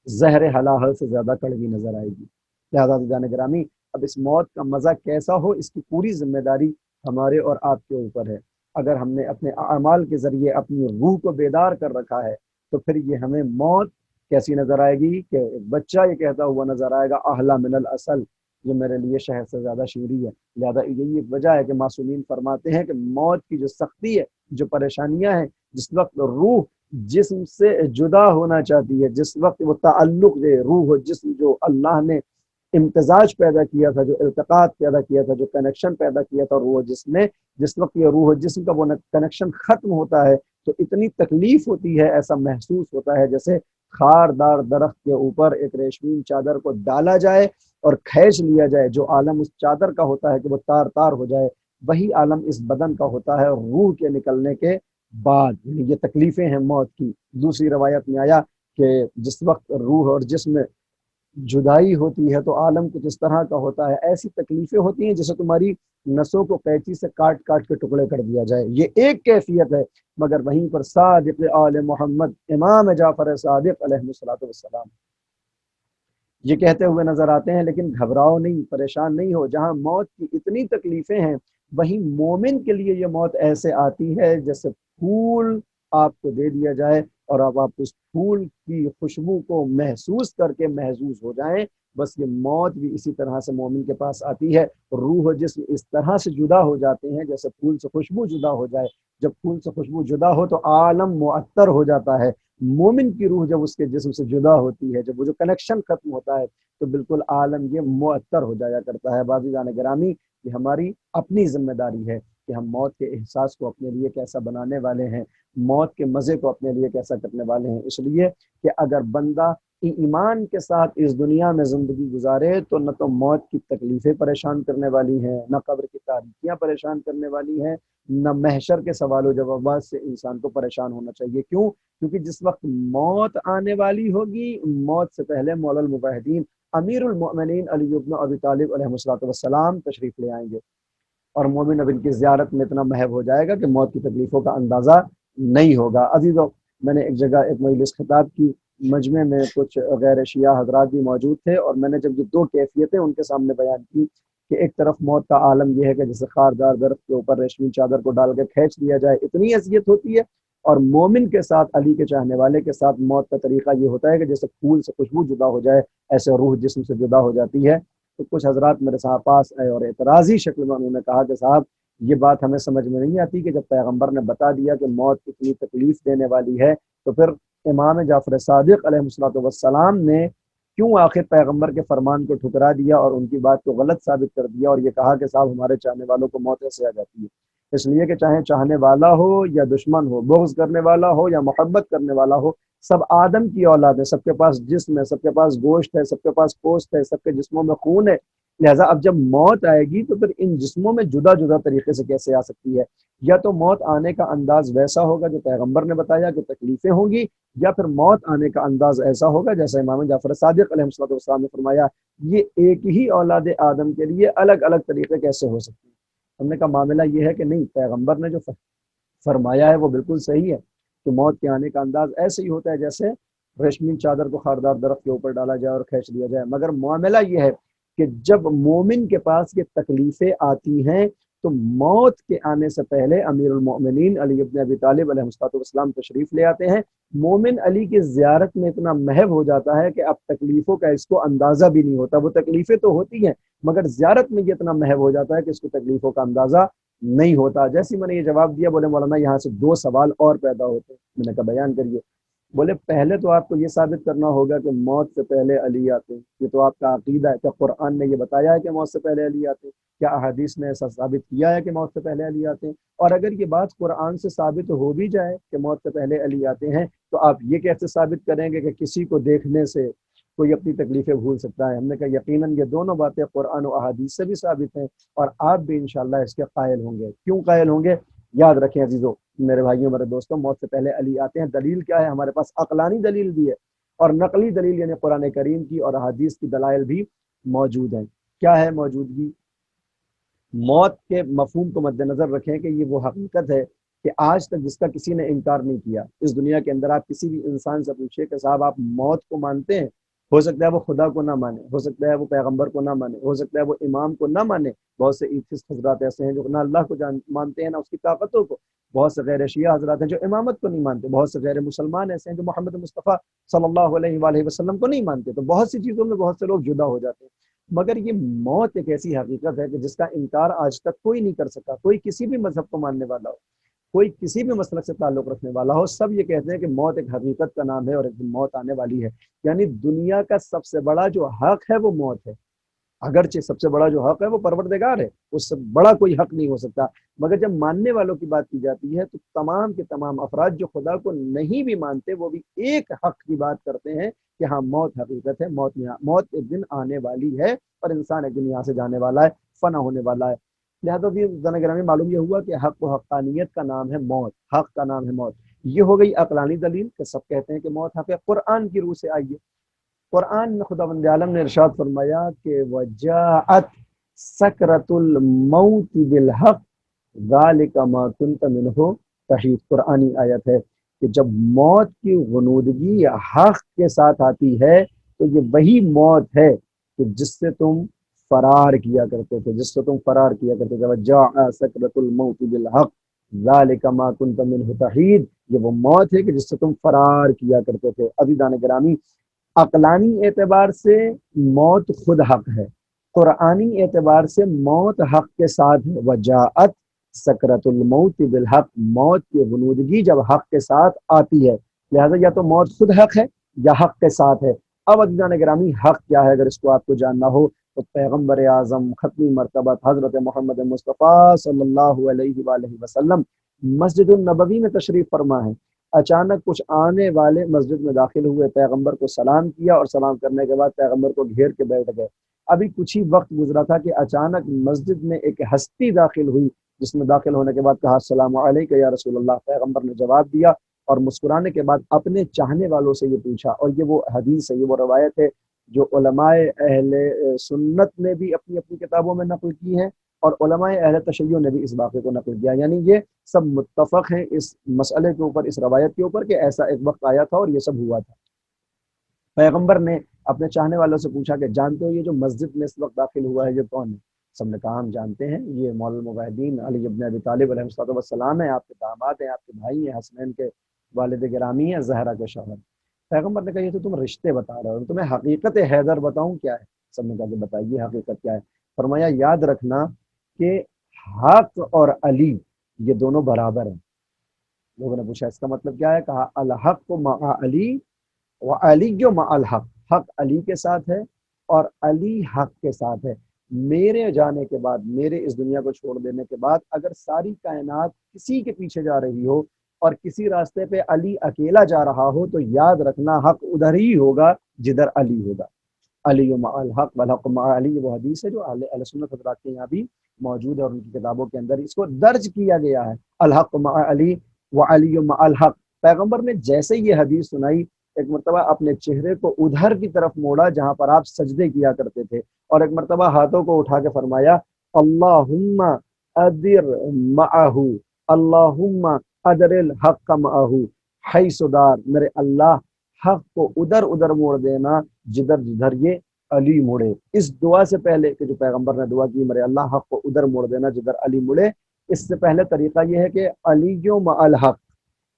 زہر حلاحل سے زیادہ کڑوی نظر آئے گی۔ لہذا عزیزان گرامی، اب اس موت کا مزہ کیسا ہو اس کی پوری ذمہ داری ہمارے اور آپ کے اوپر ہے۔ اگر ہم نے اپنے اعمال کے ذریعے اپنی روح کو بیدار کر رکھا ہے تو پھر یہ ہمیں موت کیسی نظر آئے گی کہ ایک بچہ یہ کہتا ہوا نظر آئے گا احلی من الاصل، یہ میرے لیے شہد سے زیادہ شیریں ہے۔ لہذا یہی ایک وجہ ہے کہ معصومین فرماتے ہیں کہ موت کی جو سختی ہے، جو پریشانیاں ہیں، جس وقت روح جسم سے جدا ہونا چاہتی ہے، جس وقت وہ تعلق دے، روح و جسم جو اللہ نے امتزاج پیدا کیا تھا، جو التقاط پیدا کیا تھا، جو کنیکشن پیدا کیا تھا روح و جسم نے، جس وقت یہ روح و جسم کا وہ کنیکشن ختم ہوتا ہے تو اتنی تکلیف ہوتی ہے، ایسا محسوس ہوتا ہے جیسے خاردار درخت کے اوپر ایک ریشمین چادر کو ڈالا جائے اور کھینچ لیا جائے، جو عالم اس چادر کا ہوتا ہے کہ وہ تار تار ہو جائے، وہی عالم اس بدن کا ہوتا ہے روح کے نکلنے کے بعد۔ یعنی یہ تکلیفیں ہیں موت کی۔ دوسری روایت میں آیا کہ جس وقت روح اور جسم جدائی ہوتی ہے تو عالم کچھ اس طرح کا ہوتا ہے، ایسی تکلیفیں ہوتی ہیں جیسے تمہاری نسوں کو قینچی سے کاٹ کاٹ کے ٹکڑے کر دیا جائے، یہ ایک کیفیت ہے۔ مگر وہیں پر صادق آل محمد امام جعفر صادق علیہ الصلوۃ والسلام یہ کہتے ہوئے نظر آتے ہیں، لیکن گھبراؤ نہیں، پریشان نہیں ہو، جہاں موت کی اتنی تکلیفیں ہیں وہیں مومن کے لیے یہ موت ایسے آتی ہے جیسے پھول آپ کو دے دیا جائے اور اب آپ اس پھول کی خوشبو کو محسوس کر کے محظوظ ہو جائیں۔ بس یہ موت بھی اسی طرح سے مومن کے پاس آتی ہے، روح و جسم اس طرح سے جدا ہو جاتے ہیں جیسے پھول سے خوشبو جدا ہو جائے۔ جب پھول سے خوشبو جدا ہو تو عالم معطر ہو جاتا ہے۔ مومن کی روح جب اس کے جسم سے جدا ہوتی ہے، جب وہ جو کنیکشن ختم ہوتا ہے تو بالکل عالم یہ معطر ہو جایا کرتا ہے۔ بازیان گرامی، یہ ہماری اپنی ذمہ داری ہے کہ ہم موت کے احساس کو اپنے لیے کیسا بنانے والے ہیں، موت کے مزے کو اپنے لیے کیسا کرنے والے ہیں۔ اس لیے کہ اگر بندہ ایمان کے ساتھ اس دنیا میں زندگی گزارے تو نہ تو موت کی تکلیفیں پریشان کرنے والی ہیں، نہ قبر کی تاریکیاں پریشان کرنے والی ہیں، نہ محشر کے سوال و جوابات سے انسان کو پریشان ہونا چاہیے۔ کیوں؟ کیونکہ جس وقت موت آنے والی ہوگی، موت سے پہلے مولا المجاہدین امیر المؤمنین علی بن ابی طالب علیہ السلام تشریف لے آئیں گے، اور مومن اب ان کی زیارت میں اتنا محب ہو جائے گا کہ موت کی تکلیفوں کا اندازہ نہیں ہوگا۔ عزیزو، میں نے ایک جگہ ایک مجلس خطاب کی، مجمع میں کچھ غیر شیعہ حضرات بھی موجود تھے، اور میں نے جب یہ دو کیفیتیں ان کے سامنے بیان کی کہ ایک طرف موت کا عالم یہ ہے کہ جیسے خاردار درخت کے اوپر ریشمی چادر کو ڈال کے کھینچ لیا جائے، اتنی اذیت ہوتی ہے، اور مومن کے ساتھ، علی کے چاہنے والے کے ساتھ موت کا طریقہ یہ ہوتا ہے کہ جیسے پھول سے خوشبو جدا ہو جائے ایسے روح جسم سے جدا ہو جاتی ہے۔ تو کچھ حضرات میرے ساتھ پاس آئے اور اعتراضی شکل میں انہوں نے کہا کہ صاحب یہ بات ہمیں سمجھ میں نہیں آتی کہ جب پیغمبر نے بتا دیا کہ موت اتنی تکلیف دینے والی ہے تو پھر امام جعفر صادق علیہ السلام نے کیوں آخر پیغمبر کے فرمان کو ٹھکرا دیا اور ان کی بات کو غلط ثابت کر دیا اور یہ کہا کہ صاحب ہمارے چاہنے والوں کو موت ایسے آ جاتی ہے؟ اس لیے کہ چاہے چاہنے والا ہو یا دشمن ہو، بغض کرنے والا ہو یا محبت کرنے والا ہو، سب آدم کی اولاد ہے، سب کے پاس جسم ہے، سب کے پاس گوشت ہے، سب کے پاس پوست ہے، سب کے جسموں میں خون ہے۔ لہٰذا اب جب موت آئے گی تو پھر ان جسموں میں جدا جدا طریقے سے کیسے آ سکتی ہے؟ یا تو موت آنے کا انداز ویسا ہوگا جو پیغمبر نے بتایا کہ تکلیفیں ہوں گی، یا پھر موت آنے کا انداز ایسا ہوگا جیسا امام جعفر صادق علیہ السلام نے فرمایا، یہ ایک ہی اولاد آدم کے لیے الگ الگ طریقے کیسے ہو سکتے ہیں؟ ہم نے کہا معاملہ یہ ہے کہ نہیں، پیغمبر نے جو فرمایا ہے وہ بالکل صحیح ہے کہ موت کے آنے کا انداز ایسے ہی ہوتا ہے جیسے ریشمی چادر کو خاردار درخت کے اوپر ڈالا جائے اور کھینچ لیا جائے، مگر معاملہ یہ ہے کہ جب مومن کے پاس یہ تکلیفیں آتی ہیں تو موت کے آنے سے پہلے امیر المؤمنین علی بن ابی طالب علیہ السلام تشریف لے آتے ہیں۔ مومن علی کی زیارت میں اتنا محب ہو جاتا ہے کہ اب تکلیفوں کا اس کو اندازہ بھی نہیں ہوتا۔ وہ تکلیفیں تو ہوتی ہیں مگر زیارت میں یہ اتنا محب ہو جاتا ہے کہ اس کو تکلیفوں کا اندازہ نہیں ہوتا۔ جیسے میں نے یہ جواب دیا، بولے مولانا یہاں سے دو سوال اور پیدا ہوتے ہیں۔ میں نے کہا بیان کریے۔ بولے پہلے تو آپ کو یہ ثابت کرنا ہوگا کہ موت سے پہلے علی آتے ہیں، یہ تو آپ کا عقیدہ ہے۔ کیا قرآن نے یہ بتایا ہے کہ موت سے پہلے علی آتے ہیں؟ کیا احادیث نے ایسا ثابت کیا ہے کہ موت سے پہلے علی آتے ہیں؟ اور اگر یہ بات قرآن سے ثابت ہو بھی جائے کہ موت سے پہلے علی آتے ہیں تو آپ یہ کیسے ثابت کریں گے کہ کسی کو دیکھنے سے کوئی اپنی تکلیفیں بھول سکتا ہے؟ ہم نے کہا یقیناً یہ دونوں باتیں قرآن و احادیث سے بھی ثابت ہیں اور آپ بھی انشاءاللہ اس کے قائل ہوں گے۔ کیوں قائل ہوں گے؟ یاد رکھیں عزیزو، میرے بھائیوں، میرے دوستوں، موت سے پہلے علی آتے ہیں۔ دلیل کیا ہے؟ ہمارے پاس عقلانی دلیل بھی ہے اور نقلی دلیل یعنی قرآن کریم کی اور احادیث کی دلائل بھی موجود ہیں۔ کیا ہے موجودگی؟ موت کے مفہوم کو مد نظر رکھیں کہ یہ وہ حقیقت ہے کہ آج تک جس کا کسی نے انکار نہیں کیا۔ اس دنیا کے اندر آپ کسی بھی انسان سے پوچھیں کہ صاحب آپ موت کو مانتے ہیں؟ ہو سکتا ہے وہ خدا کو نہ مانے، ہو سکتا ہے وہ پیغمبر کو نہ مانے، ہو سکتا ہے وہ امام کو نہ مانے۔ بہت سے ایتھسٹ حضرات ایسے ہیں جو نہ اللہ کو مانتے ہیں نہ اس کی طاقتوں کو۔ بہت سے غیر شیعہ حضرات ہیں جو امامت کو نہیں مانتے۔ بہت سے غیر مسلمان ایسے ہیں جو محمد مصطفیٰ صلی اللہ علیہ وآلہ وسلم کو نہیں مانتے۔ تو بہت سی چیزوں میں بہت سے لوگ جدا ہو جاتے ہیں، مگر یہ موت ایک ایسی حقیقت ہے کہ جس کا انکار آج تک کوئی نہیں کر سکا۔ کوئی کسی بھی مذہب کو ماننے والا ہو، کوئی کسی بھی مسلک سے تعلق رکھنے والا ہو، سب یہ کہتے ہیں کہ موت ایک حقیقت کا نام ہے اور ایک دن موت آنے والی ہے۔ یعنی دنیا کا سب سے بڑا جو حق ہے وہ موت ہے۔ اگرچہ سب سے بڑا جو حق ہے وہ پروردگار ہے، اس سے بڑا کوئی حق نہیں ہو سکتا، مگر جب ماننے والوں کی بات کی جاتی ہے تو تمام کے تمام افراد جو خدا کو نہیں بھی مانتے وہ بھی ایک حق کی بات کرتے ہیں کہ ہاں موت حقیقت ہے، موت ایک دن آنے والی ہے اور انسان ایک دن یہاں سے جانے والا ہے، فنا ہونے والا ہے۔ لہٰذا بھی گرامی معلوم یہ ہوا کہ حق و حقانیت کا نام ہے موت، حق کا نام ہے موت۔ یہ ہو گئی عقلانی دلیل کہ سب کہتے ہیں کہ موت حق ہے۔ قرآن کی روح سے آئیے، قرآن میں خداوند عالم نے ارشاد فرمایا کہ وجاءت سکرۃ الموت بالحق ذالک ما کنت منہ تحید۔ قرآنی آیت ہے کہ جب موت کی غنودگی حق کے ساتھ آتی ہے تو یہ وہی موت ہے کہ جس سے تم فرار کیا کرتے تھے، جس سے تم فرار کیا کرتے تھے. وَجَاءَ سَكْرَةُ الْمَوْتِ بِالْحَقِّ ذَلِكَ مَا كُنْتَ مِنْهُ تَحِيدُ. یہ وہ موت ہے کہ جس سے تم فرار کیا کرتے تھے. عزیزان گرامی، عقلانی اعتبار سے موت خود حق ہے، قرآنی اعتبار سے موت حق کے ساتھ ہے. وجاءت سکرت الموت بالحق، موت کی غنودگی جب حق کے ساتھ آتی ہے، لہذا یا تو موت خود حق ہے یا حق کے ساتھ ہے. اب عزیزان گرامی، حق کیا ہے اگر اس کو آپ کو جاننا ہو تو پیغمبر اعظم ختمی مرتبہ حضرت محمد مصطفیٰ صلی اللہ علیہ وآلہ وسلم مسجد النبوی میں تشریف فرما ہے. اچانک کچھ آنے والے مسجد میں داخل ہوئے، پیغمبر کو سلام کیا اور سلام کرنے کے بعد پیغمبر کو گھیر کے بیٹھ گئے. ابھی کچھ ہی وقت گزرا تھا کہ اچانک مسجد میں ایک ہستی داخل ہوئی، جس نے داخل ہونے کے بعد کہا السلام علیکم یا رسول اللہ. پیغمبر نے جواب دیا اور مسکرانے کے بعد اپنے چاہنے والوں سے یہ پوچھا. اور یہ وہ حدیث ہے، یہ وہ روایت ہے جو علماء اہل سنت نے بھی اپنی اپنی کتابوں میں نقل کی ہیں اور علماء اہل تشیع نے بھی اس واقعے کو نقل کیا. یعنی یہ سب متفق ہیں اس مسئلے کے اوپر، اس روایت کے اوپر، کہ ایسا ایک وقت آیا تھا اور یہ سب ہوا تھا. پیغمبر نے اپنے چاہنے والوں سے پوچھا کہ جانتے ہو یہ جو مسجد میں اس وقت داخل ہوا ہے یہ کون ہے؟ سب نے کہا ہم جانتے ہیں، یہ مولا الموحدین علی ابن ابی طالب علیہ السلام ہیں، آپ کے داماد ہیں، آپ کے بھائی ہیں، حسنین کے والد گرامی ہیں، زہرا کے شوہر. پیغمبر نے کہا یہ تو تم رشتے بتا رہے ہو، تمہیں حقیقت حیدر بتاؤں کیا ہے؟ سب نے کہا کہ بتائیے حقیقت کیا ہے. فرمایا یاد رکھنا کہ حق اور علی یہ دونوں برابر ہیں. لوگوں نے پوچھا اس کا مطلب کیا ہے؟ کہا الحق مع علی و علی مع الحق، حق علی کے ساتھ ہے اور علی حق کے ساتھ ہے. میرے جانے کے بعد، میرے اس دنیا کو چھوڑ دینے کے بعد اگر ساری کائنات کسی کے پیچھے جا رہی ہو اور کسی راستے پہ علی اکیلا جا رہا ہو تو یاد رکھنا حق ادھر ہی ہوگا جدھر علی ہوگا. علی مع الحق والحق مع علی، وہ حدیث ہے جو اہل سنت حضرات کے یہاں بھی موجود ہے اور ان کی کتابوں کے اندر اس کو درج کیا گیا ہے. الحق مع علی وعلی مع الحق. پیغمبر نے جیسے یہ حدیث سنائی ایک مرتبہ اپنے چہرے کو ادھر کی طرف موڑا جہاں پر آپ سجدے کیا کرتے تھے اور ایک مرتبہ ہاتھوں کو اٹھا کے فرمایا اللہم ادر معہ، اللہم ادر الحق معہ حیث دار، میرے اللہ حق کو ادھر ادھر موڑ دینا جدھر جدھر یہ علی مڑے. اس دعا سے پہلے کہ جو پیغمبر نے دعا کی میرے اللہ حق کو ادھر موڑ دینا جدھر علی مڑے، اس سے پہلے طریقہ یہ ہے کہ علی مع الحق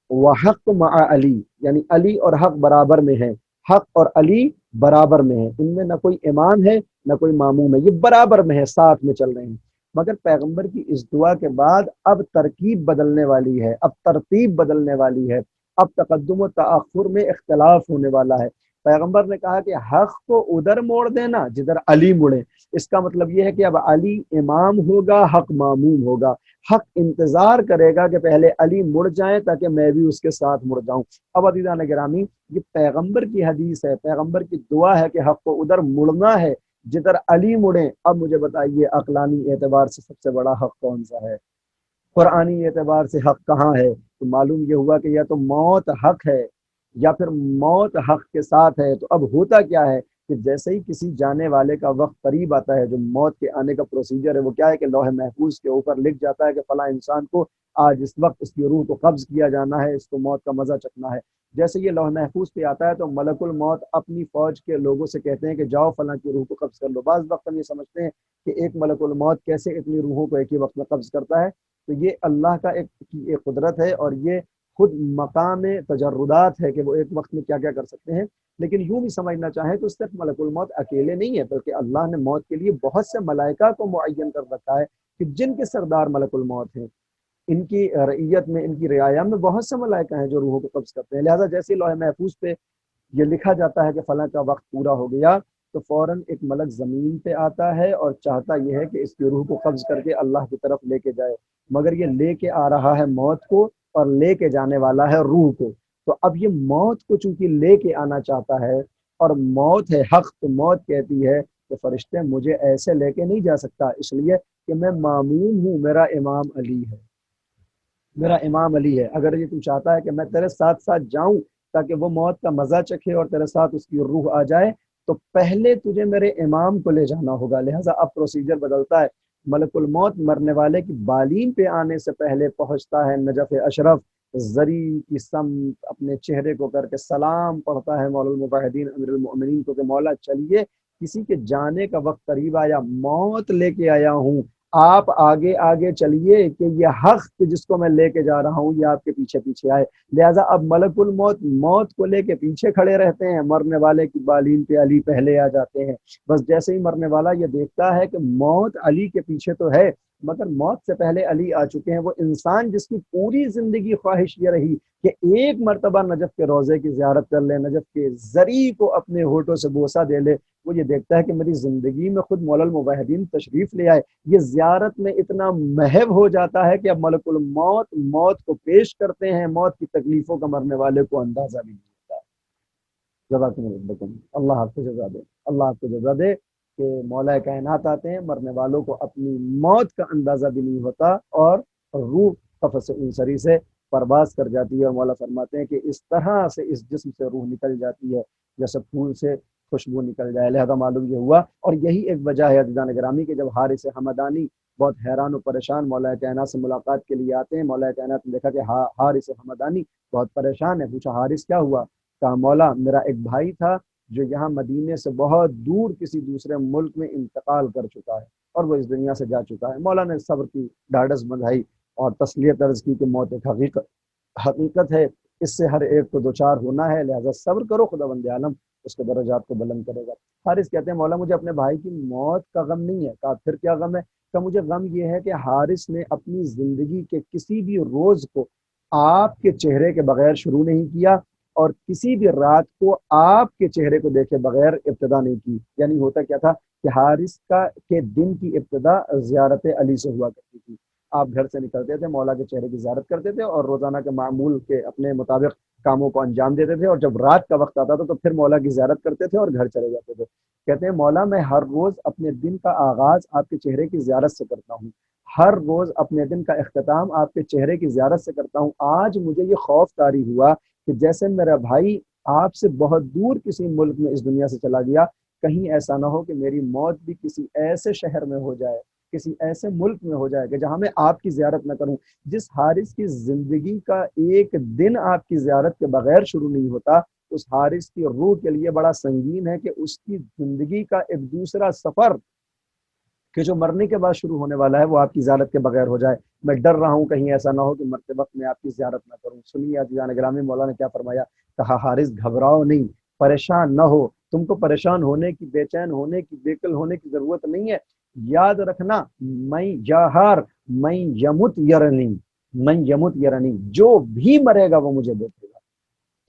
وحق مع علی، یعنی علی اور حق برابر میں ہیں، حق اور علی برابر میں ہیں، ان میں نہ کوئی امام ہے نہ کوئی ماموم ہے، یہ برابر میں ہے، ساتھ میں چل رہے ہیں. مگر پیغمبر کی اس دعا کے بعد اب ترکیب بدلنے والی ہے، اب ترتیب بدلنے والی ہے، اب تقدم و تاخر میں اختلاف ہونے والا ہے. پیغمبر نے کہا کہ حق کو ادھر موڑ دینا جدھر علی مڑے. اس کا مطلب یہ ہے کہ اب علی امام ہوگا، حق ماموم ہوگا. حق انتظار کرے گا کہ پہلے علی مڑ جائیں تاکہ میں بھی اس کے ساتھ مڑ جاؤں. اب عزیزان گرامی، یہ پیغمبر کی حدیث ہے، پیغمبر کی دعا ہے کہ حق کو ادھر مڑنا ہے جدھر علی مڑیں. اب مجھے بتائیے عقلانی اعتبار سے سب سے بڑا حق کون سا ہے؟ قرآنی اعتبار سے حق کہاں ہے؟ تو معلوم یہ ہوا کہ یا تو موت حق ہے یا پھر موت حق کے ساتھ ہے. تو اب ہوتا کیا ہے کہ جیسے ہی کسی جانے والے کا وقت قریب آتا ہے، جو موت کے آنے کا پروسیجر ہے وہ کیا ہے کہ لوح محفوظ کے اوپر لکھ جاتا ہے کہ فلاں انسان کو آج اس وقت اس کی روح کو قبض کیا جانا ہے، اس کو موت کا مزہ چکھنا ہے. جیسے یہ لوح محفوظ پہ آتا ہے تو ملک الموت اپنی فوج کے لوگوں سے کہتے ہیں کہ جاؤ فلاں کی روح کو قبض کر لو. بعض وقت ہم یہ سمجھتے ہیں کہ ایک ملک الموت کیسے اتنی روحوں کو ایک ہی وقت میں قبض کرتا ہے. تو یہ اللہ کا ایک قدرت ہے اور یہ خود مقام تجردات ہے کہ وہ ایک وقت میں کیا کیا کر سکتے ہیں. لیکن یوں بھی سمجھنا چاہیں تو صرف ملک الموت اکیلے نہیں ہے، بلکہ اللہ نے موت کے لیے بہت سے ملائکہ کو معین کر رکھا ہے کہ جن کے سردار ملک الموت ہیں. ان کی رعیت میں، ان کی رعایا میں بہت سے ملائکہ ہیں جو روحوں کو قبض کرتے ہیں. لہٰذا جیسے لوح محفوظ پہ یہ لکھا جاتا ہے کہ فلاں کا وقت پورا ہو گیا تو فوراً ایک ملک زمین پہ آتا ہے اور چاہتا یہ ہے کہ اس کی روح کو قبض کر کے اللہ کی طرف لے کے جائے. مگر یہ لے کے آ رہا ہے موت کو اور لے کے جانے والا ہے روح کو. تو اب یہ موت کو چونکہ لے کے آنا چاہتا ہے اور موت ہے حق، تو موت کہتی ہے کہ فرشتے مجھے ایسے لے کے نہیں جا سکتا، اس لیے کہ میں ماموم ہوں، میرا امام علی ہے، میرا امام علی ہے. اگر یہ تو چاہتا ہے کہ میں تیرے ساتھ ساتھ جاؤں تاکہ وہ موت کا مزہ چکھے اور تیرے ساتھ اس کی روح آ جائے تو پہلے تجھے میرے امام کو لے جانا ہوگا. لہٰذا اب پروسیجر بدلتا ہے. ملک الموت مرنے والے کی بالین پہ آنے سے پہلے پہنچتا ہے نجف اشرف زری کی سمت اپنے چہرے کو کر کے سلام پڑھتا ہے مولا الموحدین امیر المؤمنین کو کہ مولا چلیے کسی کے جانے کا وقت قریب آیا، موت لے کے آیا ہوں، آپ آگے آگے چلیے کہ یہ حق جس کو میں لے کے جا رہا ہوں یہ آپ کے پیچھے پیچھے آئے۔ لہٰذا اب ملک الموت موت کو لے کے پیچھے کھڑے رہتے ہیں، مرنے والے کی بالین پہ علی پہلے آ جاتے ہیں۔ بس جیسے ہی مرنے والا یہ دیکھتا ہے کہ موت علی کے پیچھے تو ہے مگر موت سے پہلے علی آ چکے ہیں، وہ انسان جس کی پوری زندگی خواہش یہ رہی کہ ایک مرتبہ نجف کے روضے کی زیارت کر لے، نجف کے زری کو اپنے ہونٹوں سے بوسہ دے لے، وہ یہ دیکھتا ہے کہ میری زندگی میں خود مولا الموحدین تشریف لے آئے، یہ زیارت میں اتنا محو ہو جاتا ہے کہ اب ملک الموت موت کو پیش کرتے ہیں، موت کی تکلیفوں کا مرنے والے کو اندازہ بھی نہیں ہوتا ہے۔ جزاکم اللہ خیر، اللہ آپ کو جزا دے، اللہ آپ کو جزا دے کہ مولا کائنات آتے ہیں، مرنے والوں کو اپنی موت کا اندازہ بھی نہیں ہوتا اور روح قفس انصری سے پرواز کر جاتی ہے، اور مولا فرماتے ہیں کہ اس طرح سے اس جسم سے روح نکل جاتی ہے جیسے پھول سے خوشبو نکل جائے۔ لہذا معلوم یہ ہوا، اور یہی ایک وجہ ہے عزیزان گرامی کہ جب حارث حمدانی بہت حیران و پریشان مولا کائنات سے ملاقات کے لیے آتے ہیں، مولا کائنات نے دیکھا کہ حارث حمدانی بہت پریشان ہے، پوچھا حارث کیا ہوا؟ کہا مولا میرا ایک بھائی تھا جو یہاں مدینے سے بہت دور کسی دوسرے ملک میں انتقال کر چکا ہے اور وہ اس دنیا سے جا چکا ہے۔ مولا نے صبر کی ڈھارس بندھائی اور تسلیت عرض کی کہ موت ایک حقیقت ہے، اس سے ہر ایک کو دوچار ہونا ہے، لہذا صبر کرو، خداوند عالم اس کے درجات کو بلند کرے گا۔ حارث کہتے ہیں مولا مجھے اپنے بھائی کی موت کا غم نہیں ہے۔ کہا پھر کیا غم ہے؟ کہ مجھے غم یہ ہے کہ حارث نے اپنی زندگی کے کسی بھی روز کو آپ کے چہرے کے بغیر شروع نہیں کیا اور کسی بھی رات کو آپ کے چہرے کو دیکھے بغیر ابتدا نہیں کی۔ یعنی ہوتا کیا تھا کہ حارث کے دن کی ابتدا زیارت علی سے ہوا کرتی تھی۔ آپ گھر سے نکلتے تھے، مولا کے چہرے کی زیارت کرتے تھے اور روزانہ کے معمول کے اپنے مطابق کاموں کو انجام دیتے تھے، اور جب رات کا وقت آتا تھا تو پھر مولا کی زیارت کرتے تھے اور گھر چلے جاتے تھے۔ کہتے ہیں مولا میں ہر روز اپنے دن کا آغاز آپ کے چہرے کی زیارت سے کرتا ہوں، ہر روز اپنے دن کا اختتام آپ کے چہرے کی زیارت سے کرتا ہوں۔ آج مجھے یہ خوف طاری ہوا کہ جیسے میرا بھائی آپ سے بہت دور کسی ملک میں اس دنیا سے چلا گیا، کہیں ایسا نہ ہو کہ میری موت بھی کسی ایسے شہر میں ہو جائے، کسی ایسے ملک میں ہو جائے کہ جہاں میں آپ کی زیارت نہ کروں۔ جس حارث کی زندگی کا ایک دن آپ کی زیارت کے بغیر شروع نہیں ہوتا، اس حارث کی روح کے لیے بڑا سنگین ہے کہ اس کی زندگی کا ایک دوسرا سفر کہ جو مرنے کے بعد شروع ہونے والا ہے وہ آپ کی زیارت کے بغیر ہو جائے۔ میں ڈر رہا ہوں کہیں ایسا نہ ہو کہ مرتے وقت میں آپ کی زیارت نہ کروں۔ سنیے عزیزان گرامی مولا نے کیا فرمایا، کہا حارث گھبراؤ نہیں، پریشان نہ ہو، تم کو پریشان ہونے کی، بے چین ہونے کی، بےقل ہونے کی ضرورت نہیں ہے۔ یاد رکھنا میں جاہار میں یمت یرنی، میں یمت یرنی، جو بھی مرے گا وہ مجھے دیکھے گا۔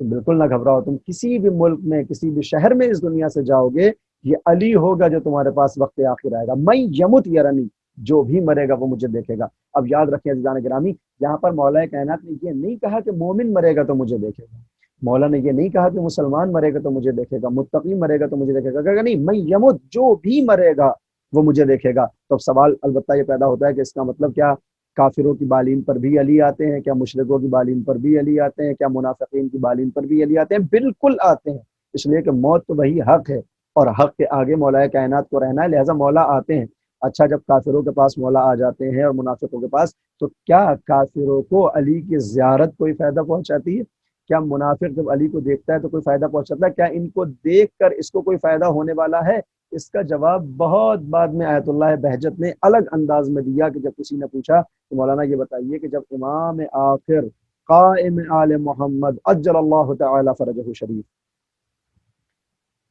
تو بالکل نہ گھبراؤ، تم کسی بھی ملک میں کسی بھی شہر میں اس دنیا سے جاؤ گے، یہ علی ہوگا جو تمہارے پاس وقت آخر آئے گا۔ میں یمت یرنی، جو بھی مرے گا وہ مجھے دیکھے گا۔ اب یاد رکھیں عزیزان گرامی، یہاں پر مولا کائنات نے یہ نہیں کہا کہ مومن مرے گا تو مجھے دیکھے گا، مولا نے یہ نہیں کہا کہ مسلمان مرے گا تو مجھے دیکھے گا، متقی مرے گا تو مجھے دیکھے گا، کہا نہیں میں یمت، جو بھی مرے گا وہ مجھے دیکھے گا۔ تو اب سوال البتہ یہ پیدا ہوتا ہے کہ اس کا مطلب کیا کافروں کی بالین پر بھی علی آتے ہیں؟ کیا مشرکوں کی بالین پر بھی علی آتے ہیں؟ کیا منافقین کی بالین پر بھی علی آتے ہیں؟ بالکل آتے ہیں، اس لیے کہ موت تو وہی حق ہے اور حق کے آگے مولا کائنات کو رہنا ہے، لہٰذا مولا آتے ہیں۔ اچھا جب کافروں کے پاس مولا آ جاتے ہیں اور منافقوں کے پاس، تو کیا کافروں کو علی کی زیارت کوئی فائدہ پہنچاتی ہے؟ کیا منافق جب علی کو دیکھتا ہے تو کوئی فائدہ پہنچاتا ہے؟ کیا ان کو دیکھ کر اس کو کوئی فائدہ ہونے والا ہے؟ اس کا جواب بہت بعد میں آیت اللہ بہجت نے الگ انداز میں دیا کہ جب کسی نے پوچھا تو مولانا یہ بتائیے کہ جب امام آخر قائم آل محمد عجل اللہ تعالی فرجہ شریف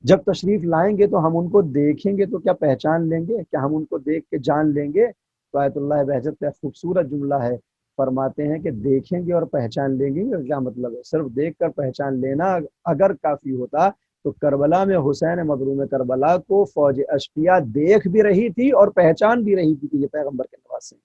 جب تشریف لائیں گے تو ہم ان کو دیکھیں گے تو کیا پہچان لیں گے؟ کیا ہم ان کو دیکھ کے جان لیں گے؟ تو آیت اللہ بہجت کا خوبصورت جملہ ہے، فرماتے ہیں کہ دیکھیں گے اور پہچان لیں گے، کیا مطلب ہے؟ صرف دیکھ کر پہچان لینا اگر کافی ہوتا تو کربلا میں حسین مظلوم کربلا کو فوج اشقیہ دیکھ بھی رہی تھی اور پہچان بھی رہی تھی کہ یہ پیغمبر کے نواسے ہیں۔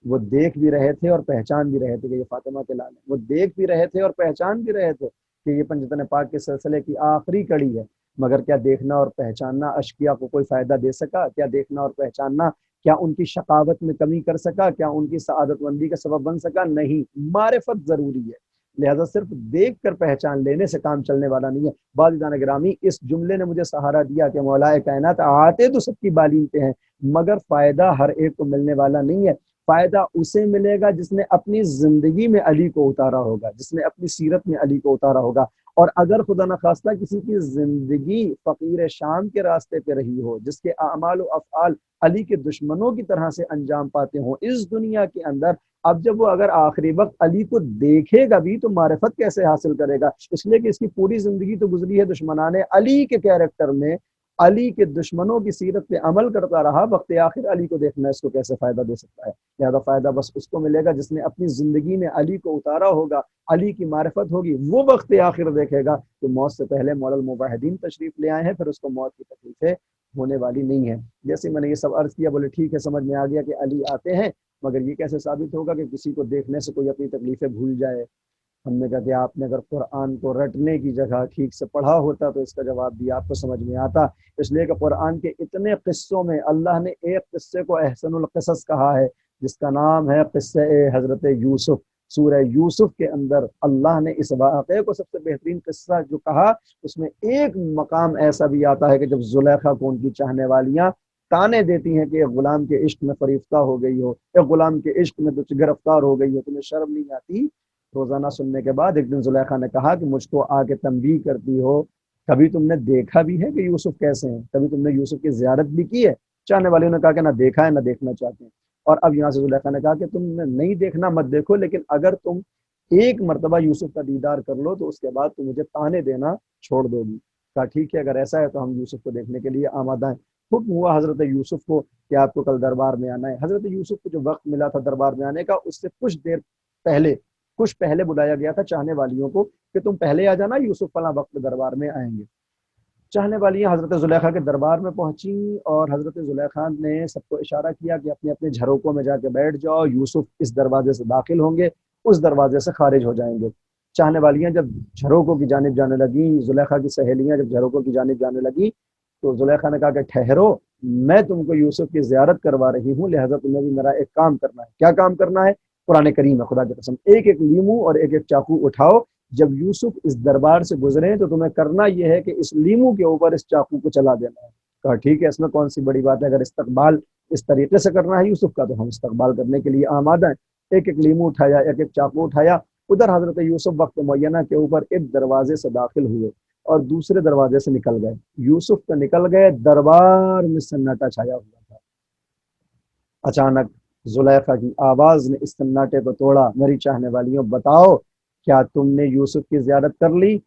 وہ دیکھ بھی رہے تھے اور پہچان بھی رہے تھے کہ یہ فاطمہ کے لال ہیں، وہ دیکھ بھی رہے تھے اور پہچان بھی رہے تھے کہ یہ پنجتن پاک کے سلسلے کی آخری کڑی ہے۔ مگر کیا دیکھنا اور پہچاننا اشقیہ کو کوئی فائدہ دے سکا؟ کیا دیکھنا اور پہچاننا کیا ان کی شقاوت میں کمی کر سکا؟ کیا ان کی سعادت مندی کا سبب بن سکا؟ نہیں، معرفت ضروری ہے، لہذا صرف دیکھ کر پہچان لینے سے کام چلنے والا نہیں ہے۔ بعض عزیزان گرامی اس جملے نے مجھے سہارا دیا کہ مولا کائنات آتے تو سب کی بالین پہ ہیں مگر فائدہ ہر ایک کو ملنے والا نہیں ہے۔ فائدہ اسے ملے گا جس نے اپنی زندگی میں علی کو اتارا ہوگا، جس نے اپنی سیرت میں علی کو اتارا ہوگا۔ اور اگر خدا نخواستہ کسی کی زندگی فقیر شام کے راستے پہ رہی ہو، جس کے اعمال و افعال علی کے دشمنوں کی طرح سے انجام پاتے ہوں اس دنیا کے اندر، اب جب وہ اگر آخری وقت علی کو دیکھے گا بھی تو معرفت کیسے حاصل کرے گا؟ اس لیے کہ اس کی پوری زندگی تو گزری ہے دشمنان علی کے کیریکٹر میں، علی کے دشمنوں کی سیرت پہ عمل کرتا رہا، وقت آخر علی کو دیکھنا اس کو کیسے فائدہ دے سکتا ہے؟ لہذا فائدہ بس اس کو ملے گا جس نے اپنی زندگی میں علی کو اتارا ہوگا، علی کی معرفت ہوگی، وہ وقت آخر دیکھے گا۔ تو موت سے پہلے مولا الموحدین تشریف لے آئے ہیں، پھر اس کو موت کی تکلیفیں ہونے والی نہیں ہے۔ جیسے میں نے یہ سب عرض کیا، بولے ٹھیک ہے، سمجھ میں آ گیا کہ علی آتے ہیں، مگر یہ کیسے ثابت ہوگا کہ کسی کو دیکھنے سے کوئی اپنی تکلیفیں بھول جائے؟ ہم نے کہا کہ آپ نے اگر قرآن کو رٹنے کی جگہ ٹھیک سے پڑھا ہوتا تو اس کا جواب بھی آپ کو سمجھ میں آتا۔ اس لیے کہ قرآن کے اتنے قصوں میں اللہ نے ایک قصے کو احسن القصص کہا ہے، جس کا نام ہے قصہ حضرت یوسف۔ سورہ یوسف کے اندر اللہ نے اس واقعے کو سب سے بہترین قصہ جو کہا، اس میں ایک مقام ایسا بھی آتا ہے کہ جب زلیخا کو ان کی چاہنے والیاں تانے دیتی ہیں کہ ایک غلام کے عشق میں فریفتہ ہو گئی ہو، ایک غلام کے عشق میں تجھ گرفتار ہو گئی ہو، تمہیں شرم نہیں آتی؟ روزانہ سننے کے بعد ایک دن زلیخا نے کہا کہ مجھ کو آ کے تنبیہ کرتی ہو، کبھی تم نے دیکھا بھی ہے کہ یوسف کیسے ہیں؟ کبھی تم نے یوسف کی زیارت بھی کی ہے؟ چاہنے والوں نے کہا کہ نہ دیکھا ہے نہ دیکھنا چاہتے ہیں۔ اور اب یہاں سے زلیخا نے کہا کہ تم نے نہیں دیکھنا مت دیکھو، لیکن اگر تم ایک مرتبہ یوسف کا دیدار کر لو تو اس کے بعد تم مجھے تانے دینا چھوڑ دو گی۔ کہا ٹھیک ہے، اگر ایسا ہے تو ہم یوسف کو دیکھنے کے لیے آمادہ ہیں۔ حکم ہوا حضرت یوسف کو کہ آپ کو کل دربار میں آنا ہے۔ حضرت یوسف کو جو وقت ملا تھا دربار میں آنے کا، اس سے کچھ پہلے بلایا گیا تھا چاہنے والیوں کو کہ تم پہلے آ جانا، یوسف فلاں وقت دربار میں آئیں گے۔ چاہنے والیاں حضرت زلیخا کے دربار میں پہنچیں اور حضرت زلیخا نے سب کو اشارہ کیا کہ اپنے اپنے جھروکوں میں جا کے بیٹھ جاؤ، یوسف اس دروازے سے داخل ہوں گے، اس دروازے سے خارج ہو جائیں گے۔ چاہنے والیاں جب جھروکوں کی جانب جانے لگیں، زلیخا کی سہیلیاں جب جھروکوں کی جانب جانے لگیں تو زلیخا نے کہا کہ ٹھہرو، میں تم کو یوسف کی زیارت کروا رہی ہوں، لہذا تمہیں بھی میرا ایک کام کرنا ہے۔ کیا کام کرنا ہے؟ قرآن کریم ہے، خدا کی قسم، ایک ایک لیمو اور ایک ایک چاقو اٹھاؤ، جب یوسف اس دربار سے گزرے تو تمہیں کرنا یہ ہے کہ اس لیمو کے اوپر اس چاقو کو چلا دینا ہے۔ کہا ٹھیک ہے، اس میں کون سی بڑی بات ہے، اگر استقبال اس طریقے سے کرنا ہے یوسف کا تو ہم استقبال کرنے کے لیے آمادہ ہیں۔ ایک ایک لیمو اٹھایا، ایک ایک چاقو اٹھایا، ادھر حضرت یوسف وقت معینہ کے اوپر ایک دروازے سے داخل ہوئے اور دوسرے دروازے سے نکل گئے۔ یوسف تو نکل گئے، دربار میں سناٹا چھایا ہوا تھا۔ اچانک زلیخا کی آواز نے اس سناٹے کو توڑا، میری چاہنے والیوں بتاؤ کیا تم نے یوسف کی زیارت کر لی؟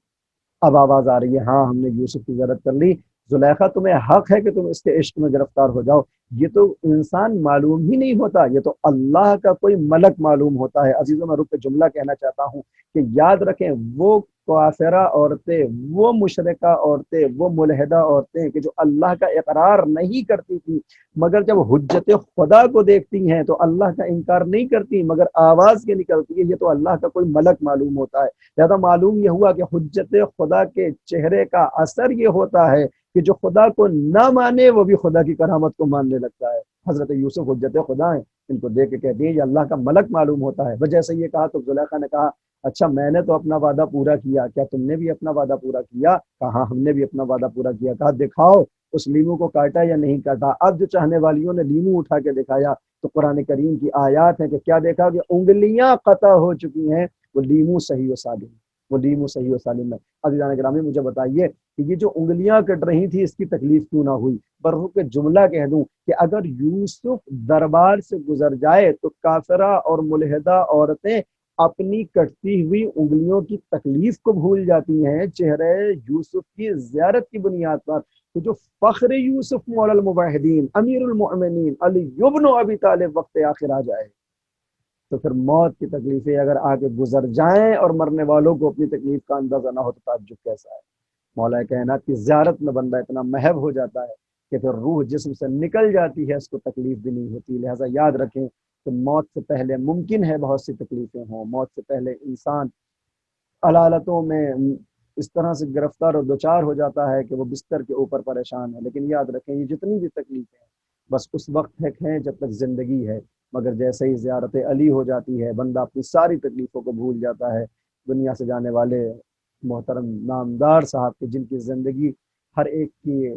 اب آواز آ رہی ہے، ہاں ہم نے یوسف کی زیارت کر لی۔ زلیخا تمہیں حق ہے کہ تم اس کے عشق میں گرفتار ہو جاؤ، یہ تو انسان معلوم ہی نہیں ہوتا، یہ تو اللہ کا کوئی ملک معلوم ہوتا ہے۔ عزیزوں میں رک کے جملہ کہنا چاہتا ہوں کہ یاد رکھیں، وہ کافرہ عورتیں، وہ مشرکہ عورتیں، وہ ملحدہ عورتیں کہ جو اللہ کا اقرار نہیں کرتی تھی، مگر جب حجت خدا کو دیکھتی ہیں تو اللہ کا انکار نہیں کرتی، مگر آواز کے نکلتی ہے، یہ تو اللہ کا کوئی ملک معلوم ہوتا ہے۔ لہذا معلوم یہ ہوا کہ حجت خدا کے چہرے کا اثر یہ ہوتا ہے کہ جو خدا کو نہ مانے وہ بھی خدا کی کرامت کو ماننے لگتا ہے۔ حضرت یوسف حجت خدا ہیں، ان کو دیکھ کے کہتے ہیں یہ اللہ کا ملک معلوم ہوتا ہے۔ وجہ سے یہ کہا تو زلیخا نے کہا اچھا میں نے تو اپنا وعدہ پورا کیا، کیا تم نے بھی اپنا وعدہ پورا کیا؟ کہا ہم نے بھی اپنا وعدہ پورا کیا۔ کہا دکھاؤ اس لیمو کو کاٹا یا نہیں کاٹا؟ اب جو چاہنے والیوں نے لیمو اٹھا کے دکھایا تو قرآن کریم کی آیات ہیں کہ کیا دیکھا کہ انگلیاں قطع ہو چکی ہیں، وہ لیمو صحیح و سالم، وہ لیمو صحیح و سالم ہے۔ عزیزان گرامی مجھے بتائیے کہ یہ جو انگلیاں کٹ رہی تھی اس کی تکلیف کیوں نہ ہوئی؟ برحق جملہ کہہ دوں کہ اگر یوسف دربار سے گزر جائے تو کافرہ اور ملحدہ عورتیں اپنی کٹتی ہوئی انگلیوں کی تکلیف کو بھول جاتی ہیں چہرے یوسف کی زیارت کی بنیاد پر۔ تو جو فخر یوسف مولا الموحدین امیر المؤمنین علی ابن ابی طالب وقت آخر آ جائے تو پھر موت کی تکلیفیں اگر آگے گزر جائیں اور مرنے والوں کو اپنی تکلیف کا اندازہ نہ ہو تو تعجب کیسا ہے؟ مولا کائنات کی زیارت میں بندہ اتنا محب ہو جاتا ہے کہ پھر روح جسم سے نکل جاتی ہے، اس کو تکلیف بھی نہیں ہوتی۔ لہٰذا یاد رکھیں کہ موت سے پہلے ممکن ہے بہت سی تکلیفیں ہوں، موت سے پہلے انسان علالتوں میں اس طرح سے گرفتار اور دوچار ہو جاتا ہے کہ وہ بستر کے اوپر پریشان ہے۔ لیکن یاد رکھیں یہ جتنی بھی تکلیفیں ہیں بس اس وقت تک ہیں جب تک زندگی ہے، مگر جیسے ہی زیارت علی ہو جاتی ہے بندہ اپنی ساری تکلیفوں کو بھول جاتا ہے۔ دنیا سے جانے والے محترم نامدار صاحب کی جن کی زندگی ہر ایک کی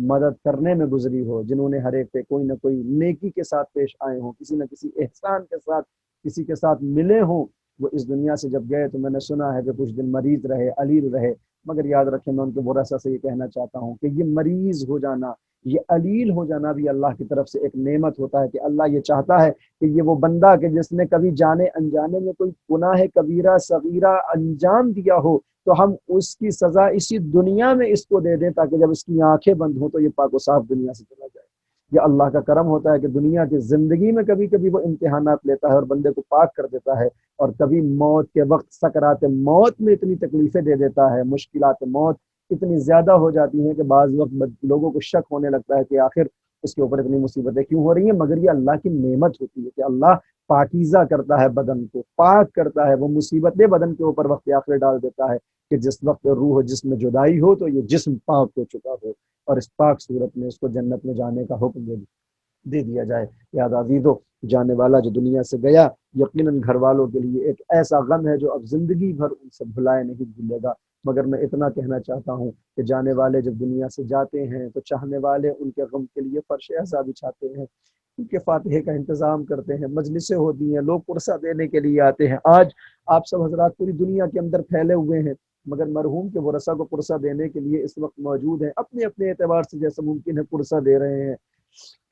مدد کرنے میں گزری ہو، جنہوں نے ہر ایک پہ کوئی نہ کوئی نیکی کے ساتھ پیش آئے ہوں، کسی نہ کسی احسان کے ساتھ کسی کے ساتھ ملے ہوں۔ وہ اس دنیا سے جب گئے تو میں نے سنا ہے کہ کچھ دن مریض رہے، علیل رہے، مگر یاد رکھیں میں ان کے ورثہ سے یہ کہنا چاہتا ہوں کہ یہ مریض ہو جانا، یہ علیل ہو جانا بھی اللہ کی طرف سے ایک نعمت ہوتا ہے، کہ اللہ یہ چاہتا ہے کہ یہ وہ بندہ کہ جس نے کبھی جانے انجانے میں کوئی گناہ کبیرہ صغیرہ انجام دیا ہو، تو ہم اس کی سزا اسی دنیا میں اس کو دے دیں، تاکہ جب اس کی آنکھیں بند ہوں تو یہ پاک و صاف دنیا سے چلا جائے۔ یہ اللہ کا کرم ہوتا ہے کہ دنیا کی زندگی میں کبھی کبھی وہ امتحانات لیتا ہے اور بندے کو پاک کر دیتا ہے، اور کبھی موت کے وقت سکرات موت میں اتنی تکلیفیں دے دیتا ہے، مشکلات موت اتنی زیادہ ہو جاتی ہیں کہ بعض وقت لوگوں کو شک ہونے لگتا ہے کہ آخر اس کے اوپر اتنی مصیبتیں کیوں ہو رہی ہیں، مگر یہ اللہ کی نعمت ہوتی ہے کہ اللہ پاکیزہ کرتا ہے، بدن کو پاک کرتا ہے، وہ مصیبتیں بدن کے اوپر وقت آخر ڈال دیتا ہے کہ جس وقت روح و جسم میں جدائی ہو تو یہ جسم پاک ہو چکا ہو، اور اس پاک صورت میں اس کو جنت میں جانے کا حکم دے دیا جائے۔ یاد عزیزو، جانے والا جو دنیا سے گیا یقیناً گھر والوں کے لیے ایک ایسا غم ہے جو اب زندگی بھر ان سے بھلائے نہیں بھولے گا، مگر میں اتنا کہنا چاہتا ہوں کہ جانے والے جب دنیا سے جاتے ہیں تو چاہنے والے ان کے غم کے لیے فرش عزا بچھاتے ہیں، ان کے فاتحے کا انتظام کرتے ہیں، مجلسیں ہوتی ہیں، لوگ پرسہ دینے کے لیے آتے ہیں۔ آج آپ سب حضرات پوری دنیا کے اندر پھیلے ہوئے ہیں، مگر مرحوم کے ورثہ کو پرسہ دینے کے لیے اس وقت موجود ہیں، اپنے اپنے اعتبار سے جیسا ممکن ہے پرسہ دے رہے ہیں۔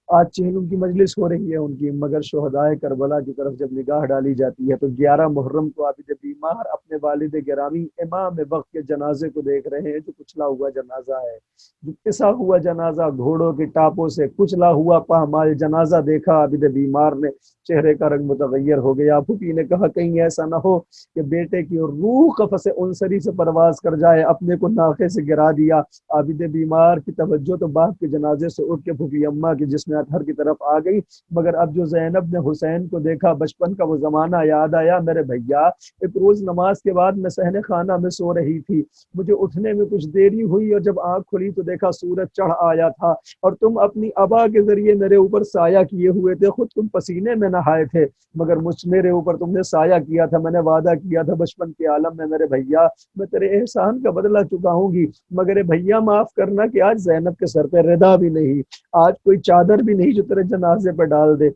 آج چہلم کی مجلس ہو رہی ہے ان کی، مگر شہدائے کربلا کی طرف جب نگاہ ڈالی جاتی ہے تو 11 محرم کو عابد بیمار اپنے والد گرامی امام وقت کے جنازے کو دیکھ رہے ہیں، جو کچلا ہوا جنازہ ہے، جو پسا ہوا جنازہ، گھوڑوں کی ٹاپوں سے کچلا ہوا پامال جنازہ دیکھا عابد بیمار نے، چہرے کا رنگ متغیر ہو گیا۔ پھوپھی نے کہا کہیں ایسا نہ ہو کہ بیٹے کی روح قفس انصری سے پرواز کر جائے، اپنے کو ناقے سے گرا دیا۔ عابد بیمار کی توجہ تو باپ کے جنازے سے اٹھ کے پھوپھی اماں کی جسم اطہر کی طرف آ گئی، مگر اب جو زینب نے حسین کو دیکھا، بچپن کا وہ زمانہ یاد آیا۔ میرے بھیا، ایک روز نماز کے بعد میں صحن خانہ میں سو رہی تھی، مجھے اٹھنے میں کچھ دیری ہوئی اور جب آنکھ کھلی تو دیکھا سورج چڑھ آیا تھا اور تم اپنی ابا کے ذریعے میرے اوپر سایہ کیے ہوئے تھے، خود تم پسینے میں نہائے تھے مگر میرے اوپر تم نے سایہ کیا تھا۔ میں نے وعدہ کیا تھا بچپن کے عالم میں میرے بھیا میں تیرے احسان کا بدلہ چکاؤں گی، مگر بھیا معاف کرنا کہ آج زینب کے سر پہ ردا بھی نہیں، آج کوئی چادر بھی نہیں جو تیرے جنازے پہ ڈال دے۔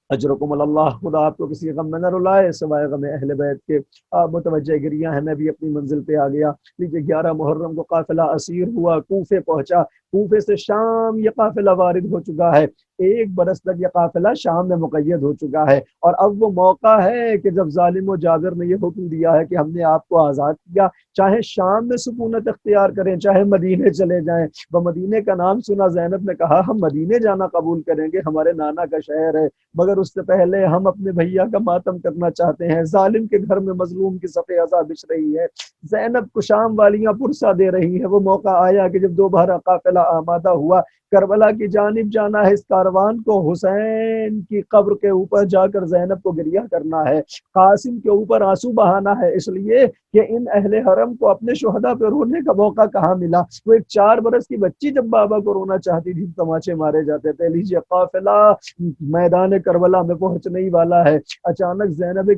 اجرکم اللہ، خدا آپ کو کسی غم میں نہ رلائے سوائے غم اہل بیت کے۔ آپ متوجہ گریاں ہیں، میں بھی اپنی منزل پہ آ گیا۔ لیجیے 11 محرم کو قافلہ اسیر ہوا، کوفے پہنچا، کوفے سے شام یہ قافلہ وارد ہو چکا ہے، 1 برس تک یہ قافلہ شام میں مقید ہو چکا ہے، اور اب وہ موقع ہے کہ جب ظالم و جابر نے یہ حکم دیا ہے کہ ہم نے آپ کو آزاد کیا، چاہے شام میں سکونت اختیار کریں چاہے مدینے چلے جائیں۔ وہ مدینے کا نام سنا، زینب نے کہا ہم مدینے جانا قبول کریں گے، ہمارے نانا کا شہر ہے، مگر اس سے پہلے ہم اپنے بھیا کا ماتم کرنا چاہتے ہیں۔ ظالم کے گھر میں مظلوم کی صف عزا بچھ رہی ہے، زینب کو شام والیاں پرسہ دے رہی ہیں۔ وہ موقع آیا کہ جب دوبارہ قافلہ آمادہ ہوا، کربلا کی جانب جانا ہے، اس کاروان کو حسین کی قبر کے اوپر جا کر زینب کو گریہ کرنا ہے، قاسم کے اوپر آنسو بہانا ہے، اس لیے کہ ان اہل حرم کو اپنے شہداء پہ رونے کا موقع کہاں ملا۔ وہ ایک 4 برس کی بچی جب بابا کو رونا چاہتی تھی تماچے مارے جاتے تھے۔ لیجیے قافلہ میدان کربلا میں پہنچنے ہی والا ہے، اچانک زینب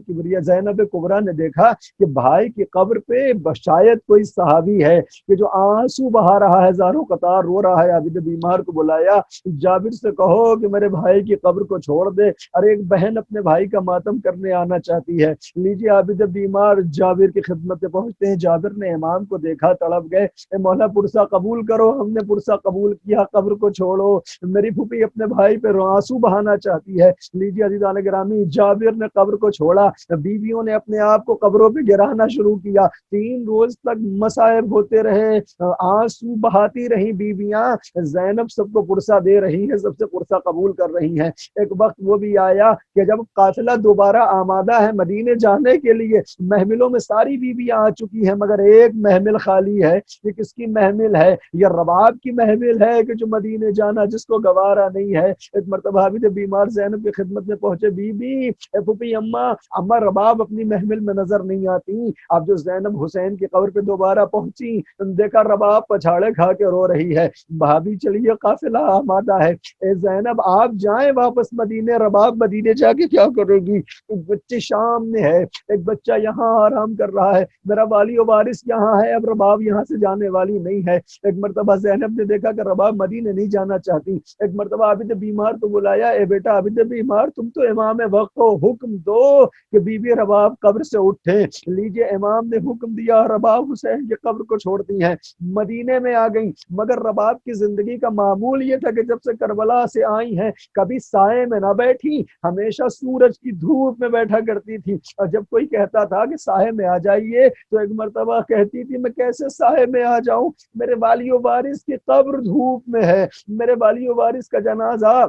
کبریٰ نے دیکھا کہ بھائی کی قبر پہ شاید کوئی صحابی ہے کہ جو آنسو بہا رہا ہے، زاروں قطار رو رہا ہے۔ عابد بیمار کو بلایا، جابر سے کہو کہ میرے بھائی کی قبر کو چھوڑ دے، اور ایک بہن اپنے بھائی کا ماتم کرنے آنا چاہتی ہے۔ لیجیے عابد بیمار جابر کی خدمت میں پہنچتے ہیں، جابر نے امام کو دیکھا، تڑپ گئے، اے مولا پرسہ قبول کرو۔ ہم نے پرسہ قبول کیا، قبر کو چھوڑو، میری پھوپھی اپنے بھائی پہ آنسو بہانا چاہتی ہے۔ لیجیے عزیزان گرامی، جابر نے قبر کو چھوڑا، بیویوں نے اپنے آپ کو قبروں پہ گرانا شروع کیا، 3 روز تک مصائب ہوتے رہے، آنسو بہاتی رہی بیویاں، زینب سب کو پرسہ دے رہی ہے، سب سے پرسہ قبول کر رہی ہیں۔ ایک وقت وہ بھی آیا کہ جب قافلہ دوبارہ آمادہ ہے مدینے جانے کے لیے، محملوں میں ساری بیویاں آ چکی ہیں مگر ایک محمل خالی ہے۔ یہ کس کی محمل ہے؟ یہ رباب کی محمل ہے کہ جو مدینے جانا جس کو گوارا نہیں ہے۔ ایک مرتبہ عابد بیمار زینب کی خدمت میں پہنچے، بی بی اے پھوپھی اماں رباب اپنی محمل میں نظر نہیں آتی۔ اب جو زینب حسین کی قبر پہ دوبارہ پہنچی، دیکھا رباب پچھاڑے کھا کے رو رہی ہے۔ بھابھی چلیے قافلہ آمادہ ہے، اے زینب زینب آپ جائیں واپس مدینے، رباب مدینے جا کے کیا کرے گی؟ ایک بچے شام میں ہے، ایک بچہ یہاں آرام کر رہا ہے، میرا والی و وارث یہاں ہے، اب رباب یہاں سے جانے والی نہیں ہے۔ ایک مرتبہ زینب نے دیکھا کہ رباب مدینے نہیں جانا چاہتی، ایک مرتبہ عابد بیمار کو بلایا، اے بیٹا عابد بیمار، تم تو امام وقت ہو، حکم دو کہ بی بی رباب قبر سے اٹھے۔ لیجئے امام نے حکم دیا، رباب حسین کی قبر کو چھوڑتی ہیں، مدینے میں آ گئیں۔ مگر رباب کی زندگی کا معمول یہ تھا کہ جب سے کربلا سے آئی ہیں کبھی سائے میں نہ بیٹھی، ہمیشہ سورج کی دھوپ میں بیٹھا کرتی تھی، اور جب کوئی کہتا تھا کہ سائے میں آ جائیے تو ایک مرتبہ کہتی تھی میں کیسے سائے میں آ جاؤں، میرے والی و وارث کی قبر دھوپ میں ہے، میرے والی و وارث کا جنازہ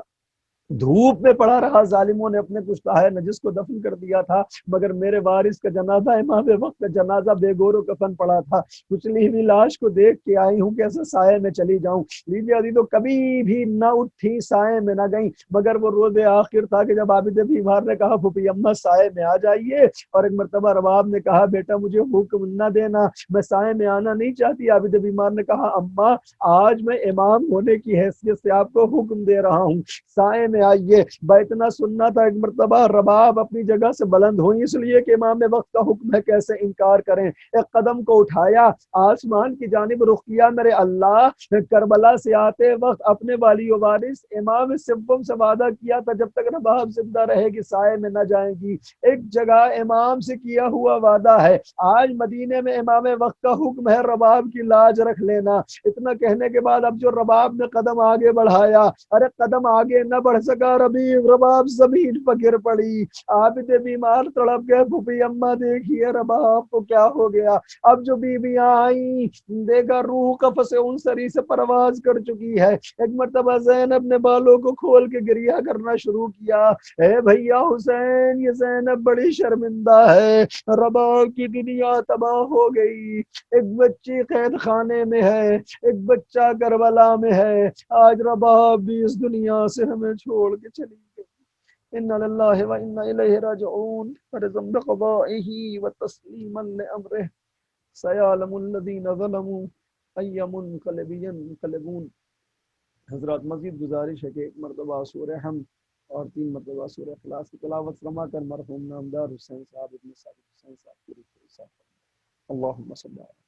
دھوپ میں پڑا رہا، ظالموں نے اپنے کشتہ نجس کو دفن کر دیا تھا، مگر میرے وارث کا جنازہ، امام وقت کا جنازہ بے گور و کفن پڑا تھا، کچلی ہوئی لاش کو دیکھ کے آئی ہوں، کیسے سائے میں چلی جاؤں۔ لیجیے عزیز، تو کبھی بھی نہ اٹھی، سائے میں نہ گئیں، مگر وہ روز آخر تھا کہ جب عابد بیمار نے کہا پھوپھی اماں سائے میں آ جائیے، اور ایک مرتبہ رباب نے کہا بیٹا مجھے حکم نہ دینا، میں سائے میں آنا نہیں چاہتی۔ عابد بیمار نے کہا اماں آج میں امام ہونے کی حیثیت سے آپ کو حکم دے رہا ہوں، سائے میں آئیے۔ اتنا سننا تھا، ایک مرتبہ رباب اپنی جگہ سے بلند ہوئی، اس لیے کہ امام وقت کا حکم ہے، کیسے انکار کریں۔ ایک قدم کو اٹھایا، آسمان کی جانب رخ کیا، میرے اللہ کربلا سے آتے وقت اپنے والی و وارث امام سوم سے وعدہ کیا تھا جب تک رباب زندہ رہے گی سائے میں نہ جائیں گی، ایک جگہ امام سے کیا ہوا وعدہ ہے، آج مدینے میں امام وقت کا حکم ہے رباب کی لاج رکھ لینا۔ اتنا کہنے کے بعد اب جو رباب نے قدم آگے بڑھایا، ارے قدم آگے نہ بڑھ سکا، رباب زمین پر گر پڑی، عابد بیمار تڑپ گئے، پھوپھی اماں دیکھیے رباب کو کیا ہو گیا۔ اب جو بیویاں آئیں، دیکھا روح قفس انصری سے پرواز کر چکی ہے۔ ایک مرتبہ زینب نے بالوں کو کھول کے گریہ کرنا شروع کیا، اے بھیا حسین یہ زینب بڑی شرمندہ ہے، رباب کی دنیا تباہ ہو گئی، ایک بچی قید خانے میں ہے، ایک بچہ کربلا میں ہے، آج رباب بھی اس دنیا سے ہمیں چھوڑ کے چلی گئی۔ انا للہ و انا الیہ راجعون، فرضا بقضائہ و تسلیما لامرہ، سیعلم الذین ظلموا ای منقلب ینقلبون۔ حضرات مزید گزارش ہے کہ ایک مرتبہ سورہ حمد اور 3 مرتبہ سورہ اخلاص کی تلاوت فرما کر مرحوم نامدار حسین صاحب ابن ثابت حسین صاحب کی روح کو عطا فرمائے۔ اللہم صلی علی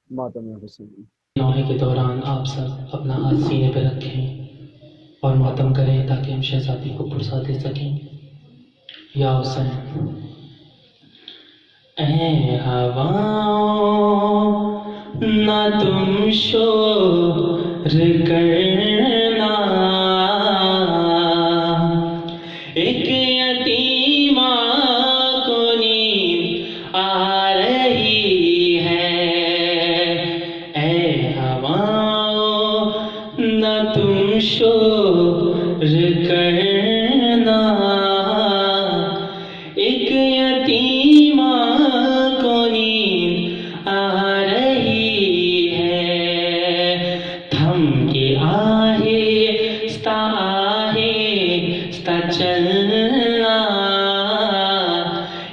ماتم حسین۔ نوحے کے دوران آپ سب اپنا ہاتھ سینے پہ رکھیں اور ماتم کریں تاکہ ہم شہزادی کو پرسا دے سکیں۔ یا حسین اے ہواؤں نہ تم شور کرنا، ایک یتیمہ کو نیند آ رہی ہے، اے ہواؤں نہ تم شور کرنا، ایک یتیمہ کو نیند آ رہی ہے، تھم کے آہستہ آہستہ چلنا،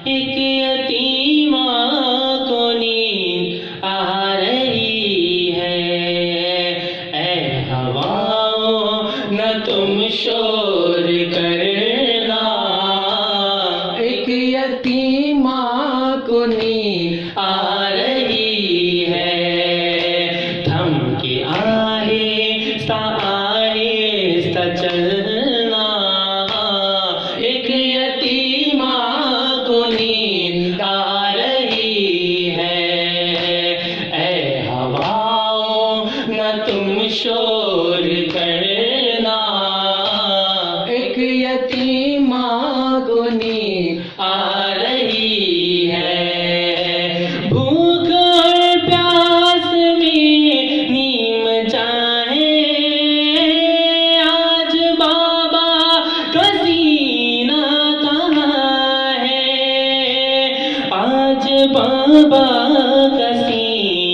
ایک یتیمہ کو نیند آ رہی ہے، اے ہواؤں نہ تم شور کرنا، ایک یتیمہ کو نیند آ رہی ہے، تھم کے آہستہ آہستہ چلنا، ایک یتیمہ کو نیند آ رہی ہے، اے ہواؤں نہ تم شور کرنا، ایک یتیمہ کو نیند آ رہی ہے، بھوک اور پیاس میں نیم چاہے، آج بابا کا سینہ کہاں ہے، آج بابا کا سینہ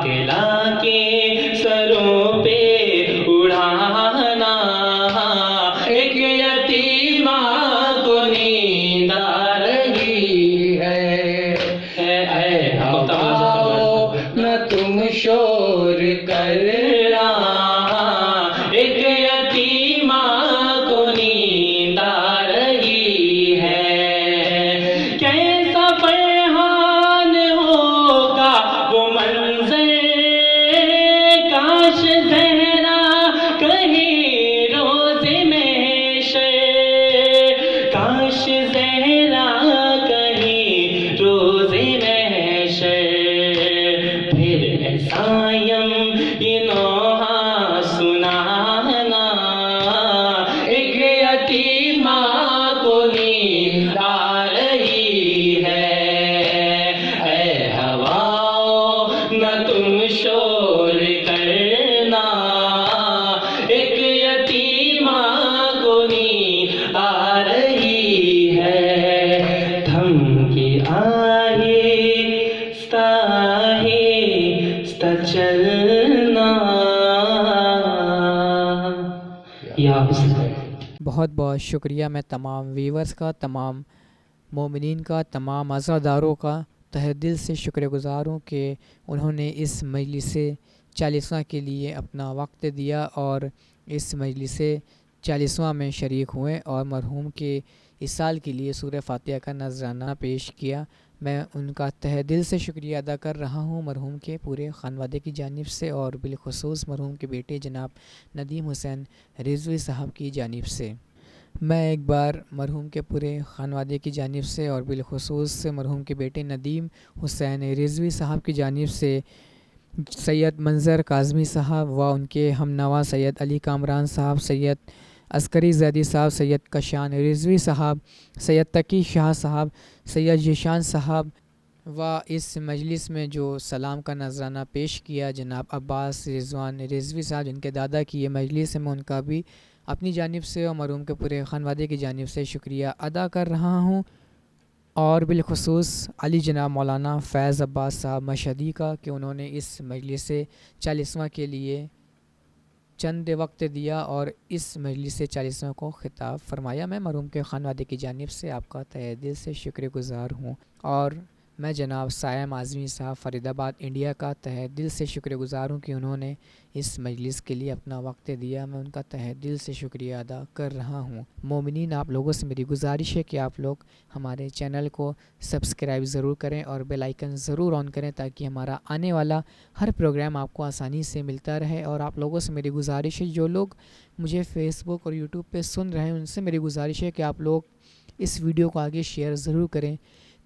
داخلہ کے سروں پہ اڑانا، ایک یتیمہ کو نیند آ رہی ہے، اے ہواؤ نہ تم شور کرنا، ایک یتیمہ کو نیند آ رہی ہے، کیسا فرحان ہوگا وہ منظر، کاش زہرا کہیں روز محشر، کاش زہرا کہیں روز محشر، پھر ایسا یہ نوحہ سنانا، ایک یتیمہ کو نیند آ رہی ہے، اے ہواؤ نہ تم شور کرنا، ایک یتیمہ کو نیند آ رہی ہے، تھم کے آہستہ آہستہ چلنا، یا حسین۔ بہت بہت شکریہ میں تمام ویورز کا، تمام مومنین کا، تمام عزاداروں کا تہہ دل سے شکر گزار ہوں کہ انہوں نے اس مجلس 40واں کے لیے اپنا وقت دیا اور اس مجلس 40واں میں شریک ہوئے اور مرحوم کے اصال کے لیے سورہ فاتحہ کا نذرانہ پیش کیا۔ میں ان کا تہہ دل سے شکریہ ادا کر رہا ہوں مرحوم کے پورے خانوادے کی جانب سے، اور بالخصوص مرحوم کے بیٹے جناب ندیم حسین رضوی صاحب کی جانب سے۔ میں ایک بار مرحوم کے پورے خانوادے کی جانب سے اور بالخصوص مرحوم کے بیٹے ندیم حسین رضوی صاحب کی جانب سے سید منظر کاظمی صاحب و ان کے ہم نوا سید علی کامران صاحب، سید عسکری زیدی صاحب، سید کشان رضوی صاحب، سید تقی شاہ صاحب، سید ذیشان صاحب و اس مجلس میں جو سلام کا نذرانہ پیش کیا جناب عباس رضوان رضوی صاحب، جن کے دادا کی یہ مجلس ہے، میں ان کا بھی اپنی جانب سے اور مرحوم کے پورے خانوادے کی جانب سے شکریہ ادا کر رہا ہوں، اور بالخصوص علی جناب مولانا فیض عباس صاحب مشہدی کا کہ انہوں نے اس مجلس 40واں کے لیے چند وقت دیا اور اس مجلس 40واں کو خطاب فرمایا۔ میں مرحوم کے خانوادے کی جانب سے آپ کا تہہ دل سے شکر گزار ہوں، اور میں جناب سائم اعظمی صاحب فرید آباد انڈیا کا تہہ دل سے شکر گزار ہوں کہ انہوں نے اس مجلس کے لیے اپنا وقت دیا۔ میں ان کا تہہ دل سے شکریہ ادا کر رہا ہوں۔ مومنین، آپ لوگوں سے میری گزارش ہے کہ آپ لوگ ہمارے چینل کو سبسکرائب ضرور کریں اور بیل آئیکن ضرور آن کریں تاکہ ہمارا آنے والا ہر پروگرام آپ کو آسانی سے ملتا رہے، اور آپ لوگوں سے میری گزارش ہے جو لوگ مجھے فیس بک اور یوٹیوب پہ سن رہے ہیں ان سے میری گزارش ہے کہ آپ لوگ اس ویڈیو کو آگے شیئر ضرور کریں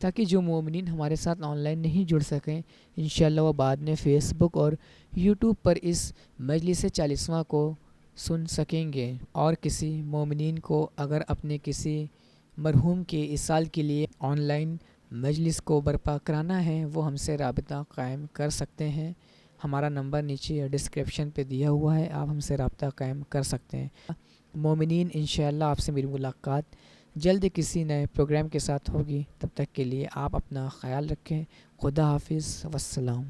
تاکہ جو مومنین ہمارے ساتھ آن لائن نہیں جڑ سکیں انشاءاللہ وہ بعد میں فیس بک اور یوٹیوب پر اس مجلس 40واں کو سن سکیں گے، اور کسی مومنین کو اگر اپنے کسی مرحوم کے اصال کے لیے آن لائن مجلس کو برپا کرانا ہے وہ ہم سے رابطہ قائم کر سکتے ہیں۔ ہمارا نمبر نیچے ڈسکرپشن پہ دیا ہوا ہے، آپ ہم سے رابطہ قائم کر سکتے ہیں۔ مومنین، انشاءاللہ آپ سے میری ملاقات جلد کسی نئے پروگرام کے ساتھ ہوگی، تب تک کے لیے آپ اپنا خیال رکھیں۔ خدا حافظ، والسلام۔